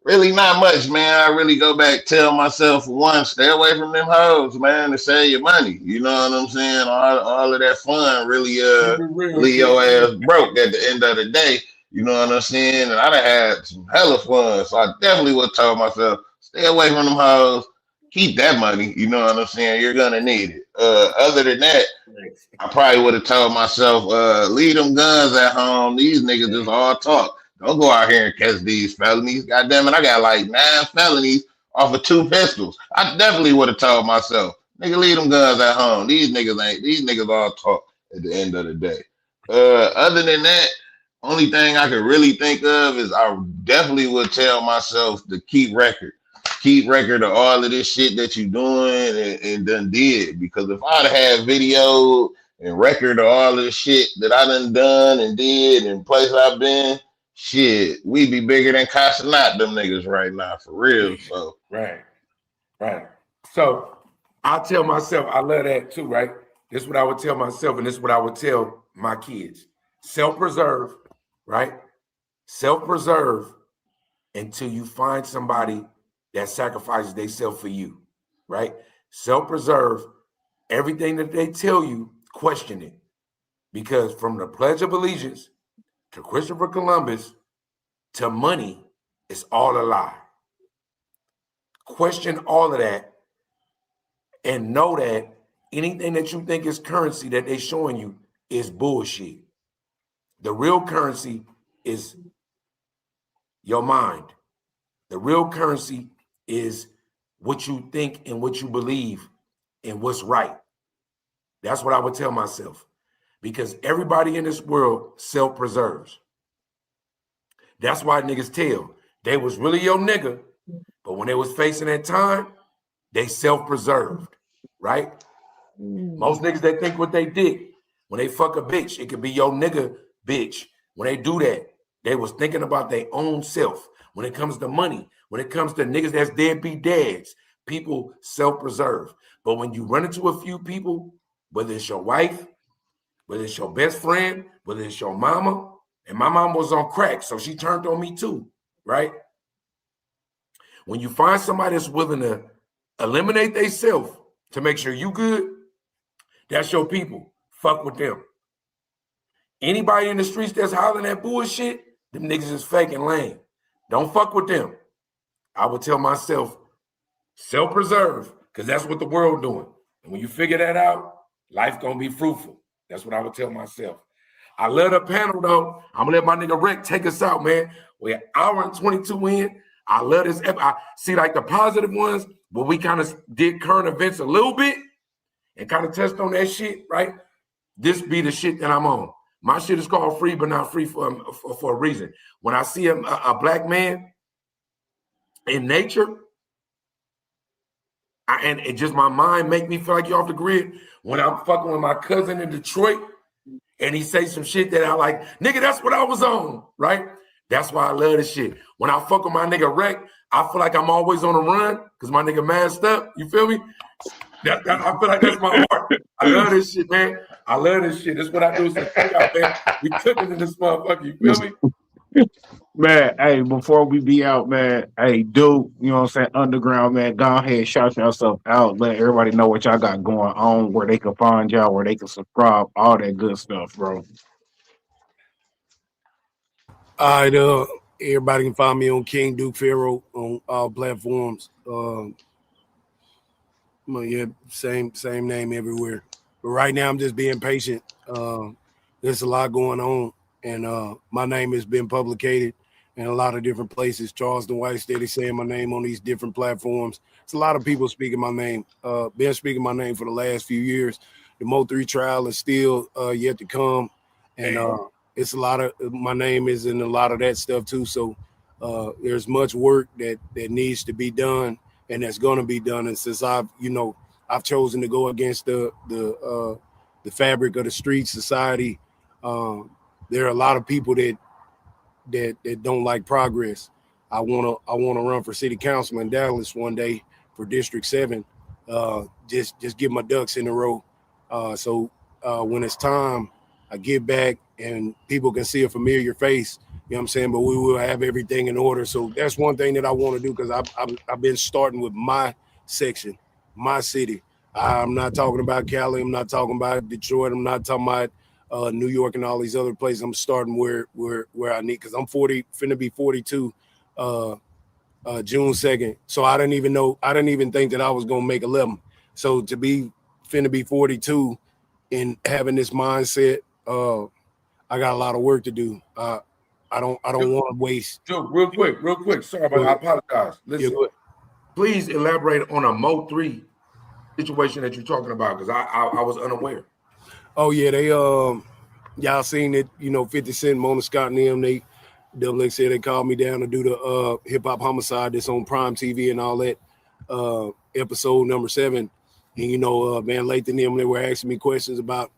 S1: really not much, man. I really go back, tell myself for one, stay away from them hoes, man, to save your money. You know what I'm saying? All of that fun really
S3: Keep it real.
S1: leave your ass broke at the end of the day. You know what I'm saying? And I done had some hella fun. So I definitely would have told myself, stay away from them hoes, keep that money, you know what I'm saying? You're gonna need it. Other than that, I probably would have told myself, leave them guns at home. These niggas just all talk. Don't go out here and catch these felonies. God damn it, I got like 9 felonies off of 2 pistols. I definitely would have told myself, nigga, leave them guns at home. These niggas all talk at the end of the day. Other than that, only thing I could really think of is I definitely would tell myself to keep record. Keep record of all of this shit that you doing and done did. Because if I'd had video and record of all of the shit that I done and did and place I've been, shit, we be bigger than Casanat, them niggas right now, for real. So
S3: Right. So I tell myself, I love that too, right? This is what I would tell myself, and this is what I would tell my kids. Self-preserve, right? Self-preserve until you find somebody that sacrifices themselves for you, right? Self-preserve. Everything that they tell you, question it. Because from the Pledge of Allegiance to Christopher Columbus to money, it's all a lie. Question all of that and know that anything that you think is currency that they're showing you is bullshit. The real currency is your mind. The real currency is what you think and what you believe and what's right. That's what I would tell myself. Because everybody in this world self-preserves. That's why niggas tell they was really your nigga, but when they was facing that time, they self-preserved, right? Most niggas, they think what they did. When they fuck a bitch, it could be your nigga bitch. When they do that, they was thinking about their own self. When it comes to money, when it comes to niggas that's deadbeat dads, people self-preserve. But when you run into a few people, whether it's your wife, whether it's your best friend, whether it's your mama, and my mom was on crack, so she turned on me too, right? When you find somebody that's willing to eliminate themselves to make sure you good, that's your people. Fuck with them. Anybody in the streets that's hollering that bullshit, them niggas is fake and lame. Don't fuck with them. I would tell myself, self-preserve, because that's what the world doing. And when you figure that out, life gonna be fruitful. That's what I would tell myself. I love the panel though. I'm gonna let my nigga Rick take us out, man. We're an hour and 22 in. I love this. I see like the positive ones, but we kind of did current events a little bit and kind of touched on that shit, right? This be the shit that I'm on. My shit is called free, but not free for a reason. When I see a black man in nature, and it just my mind make me feel like you're off the grid. When I'm fucking with my cousin in Detroit and he say some shit that I like, nigga, that's what I was on, right? That's why I love this shit. When I fuck with my nigga Rec, I feel like I'm always on the run because my nigga masked up. You feel me? I feel like that's my heart. I love this shit, man. I love this shit. That's what I do. So out, man. We cooking in this motherfucker. You feel me?
S2: Man, hey, before we be out, man, hey, Duke, you know what I'm saying, underground, man, go ahead, shout yourself out, let everybody know what y'all got going on, where they can find y'all, where they can subscribe, all that good stuff, bro.
S4: All right, everybody can find me on King Duke Faro on all platforms. Yeah, same name everywhere. But right now, I'm just being patient. There's a lot going on, and my name has been publicated in a lot of different places. Charleston White steady saying my name on these different platforms. It's a lot of people speaking my name. Been speaking my name for the last few years. The Mo3 trial is still yet to come, and it's a lot of my name is in a lot of that stuff too. So There's much work that needs to be done, and that's going to be done. And since I've chosen to go against the fabric of the street society, there are a lot of people that don't like progress. I wanna run for city council in Dallas one day for District 7. Just get my ducks in a row. So when it's time, I get back and people can see a familiar face. You know what I'm saying? But we will have everything in order. So that's one thing that I want to do, because I've been starting with my section, my city. I'm not talking about Cali. I'm not talking about Detroit. I'm not talking about New York and all these other places. I'm starting where I need, because I'm finna be 42 June 2nd. So I didn't even think that I was gonna make 11. So to be finna be 42 and having this mindset, I got a lot of work to do. I don't want to waste.
S3: Dude, real quick. Sorry about that. I apologize. Listen, please elaborate on a Mo 3 situation that you're talking about, because I was unaware.
S4: Oh yeah, they y'all seen it, 50 Cent, Mona Scott and them, they Double X said they called me down to do the hip hop homicide that's on Prime TV and all that, episode number 7. And Van Lathan and them, they were asking me questions about,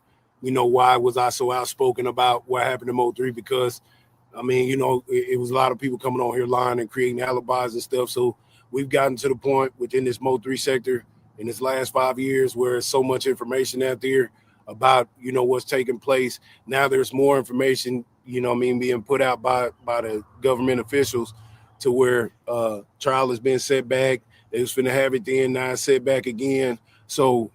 S4: why was I so outspoken about what happened to Mo 3, because it was a lot of people coming on here lying and creating alibis and stuff. So we've gotten to the point within this Mo 3 sector in this last 5 years where there's so much information out there about, what's taking place. Now there's more information, being put out by the government officials, to where trial has been set back. They was finna have it then, now it's set back again. So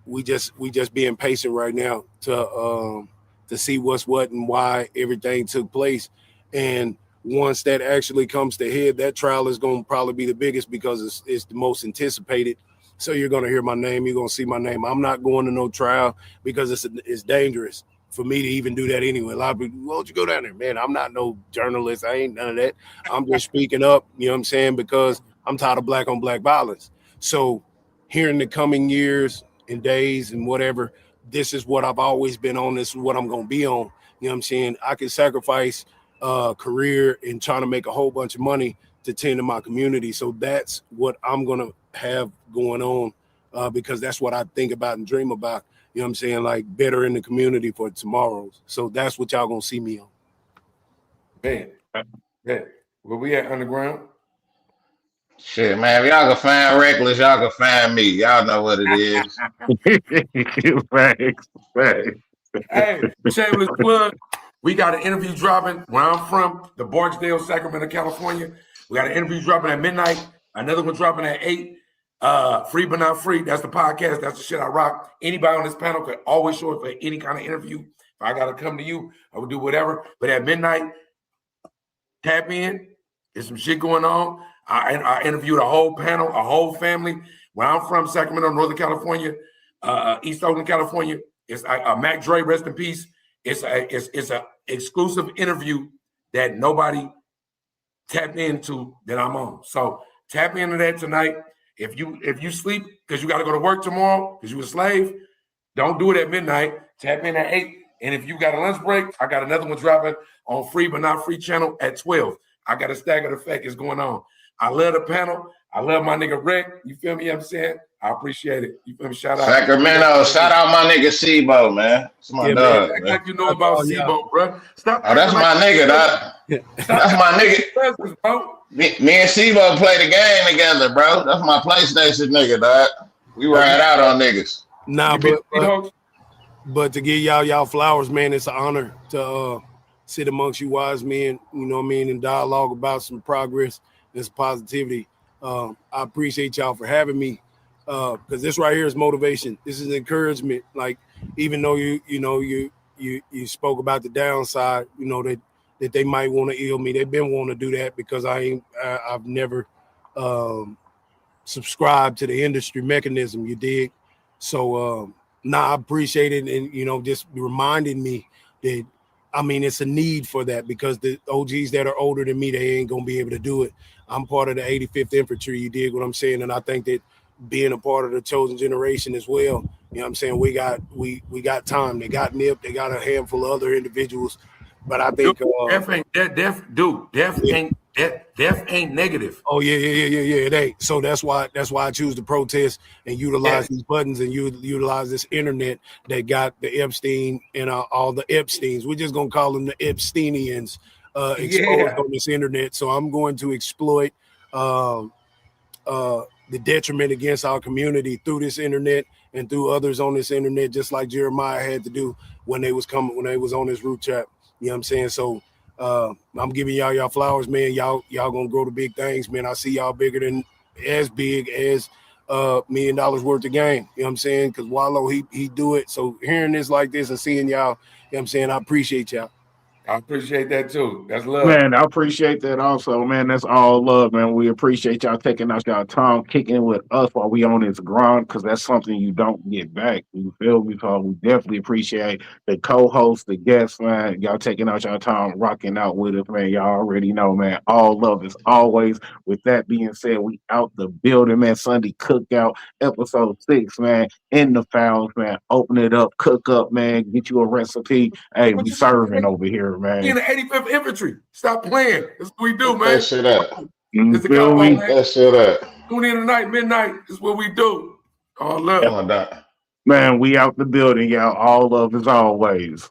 S4: we just being patient right now to see what's what and why everything took place. And once that actually comes to head, that trial is going to probably be the biggest, because it's the most anticipated. So you're going to hear my name. You're going to see my name. I'm not going to no trial because it's dangerous for me to even do that anyway. A lot of people, why don't you go down there? Man, I'm not no journalist. I ain't none of that. I'm just speaking up, you know what I'm saying, because I'm tired of black on black violence. So here in the coming years and days and whatever, this is what I've always been on. This is what I'm going to be on. You know what I'm saying? I can sacrifice career and trying to make a whole bunch of money to tend to my community. So that's what I'm going to have going on, because that's what I think about and dream about. You know what I'm saying? Like better in the community for tomorrow. So that's what y'all going to see me on.
S3: Man, where we at, underground?
S1: Shit, man, if y'all can find Reckless, y'all can find me. Y'all know what it is.
S3: Hey, shameless plug. We got an interview dropping where I'm from, the Barksdale, Sacramento, California. We got an interview dropping at midnight, another one dropping at 8. Free but not free. That's the podcast. That's the shit I rock. Anybody on this panel could always show up for any kind of interview. If I got to come to you, I will do whatever. But at midnight, tap in. There's some shit going on. I interviewed a whole panel, a whole family. Where I'm from, Sacramento, Northern California, East Oakland, California. It's Mac Dre, rest in peace. It's a exclusive interview that nobody tapped into that I'm on. So tap into that tonight. If you sleep because you got to go to work tomorrow because you a slave, don't do it at midnight. Tap in at 8. And if you got a lunch break, I got another one dropping on Free But Not Free channel at 12. I got a staggered effect is going on. I love the panel. I love my nigga Rick. You feel me? I'm saying I appreciate it. You feel me? Shout out
S1: Sacramento. Shout out my nigga Sebo, man. It's my dog.
S3: Man. Like you know about Sebo, bro. Stop.
S1: Oh, that's my nigga, dog. That's my nigga.
S3: Bro.
S1: Me and Sebo play the game together, bro. That's my PlayStation nigga, dog. We ride out on niggas.
S4: Nah, but to give y'all flowers, man, it's an honor to sit amongst you wise men, you know what I mean, and dialogue about some progress and some positivity. I appreciate y'all for having me, because this right here is motivation. This is encouragement. Like, even though you spoke about the downside, that they might want to ill me. They've been wanting to do that because I've never subscribed to the industry mechanism, you dig? So I appreciate it, and just reminding me that, it's a need for that, because the OGs that are older than me, they ain't gonna be able to do it. I'm part of the 85th Infantry, you dig what I'm saying? And I think that being a part of the chosen generation as well, you know what I'm saying, we got time. They got Nip, they got a handful of other individuals, but I think
S3: Def ain't Death ain't negative.
S4: Oh yeah. It ain't. So that's why I choose to protest and utilize these buttons and utilize this internet that got the Epstein and all the Epsteins. We're just gonna call them the Epsteinians exposed on this internet. So I'm going to exploit the detriment against our community through this internet and through others on this internet, just like Jeremiah had to do when they was on his root chat. You know what I'm saying? So I'm giving y'all flowers, man. Y'all gonna grow the big things, man. I see y'all as big as $1 million worth of game. You know what I'm saying? Because Wallow, he do it. So hearing this like this and seeing y'all, you know what I'm saying, I appreciate y'all.
S3: I appreciate that too. That's love.
S2: Man, I appreciate that also, man. That's all love, man. We appreciate y'all taking out y'all time, kicking it with us while we on this grind, because that's something you don't get back. You feel me? So we definitely appreciate the co-host, the guests, man. Y'all taking out y'all time, rocking out with us, man. Y'all already know, man. All love as always. With that being said, we out the building, man. Sunday Cookout, episode 6, man. In the fouls, man. Open it up, cook up, man. Get you a recipe. Hey, we serving over here, man.
S3: In the 85th Infantry. Stop playing. That's what we do, man.
S1: That shit up.
S3: It's the combo, man.
S1: That shit up.
S3: Tune in tonight, midnight. Is what we do. All love.
S1: Come on, Doc.
S2: Man, we out the building, y'all. All love as always.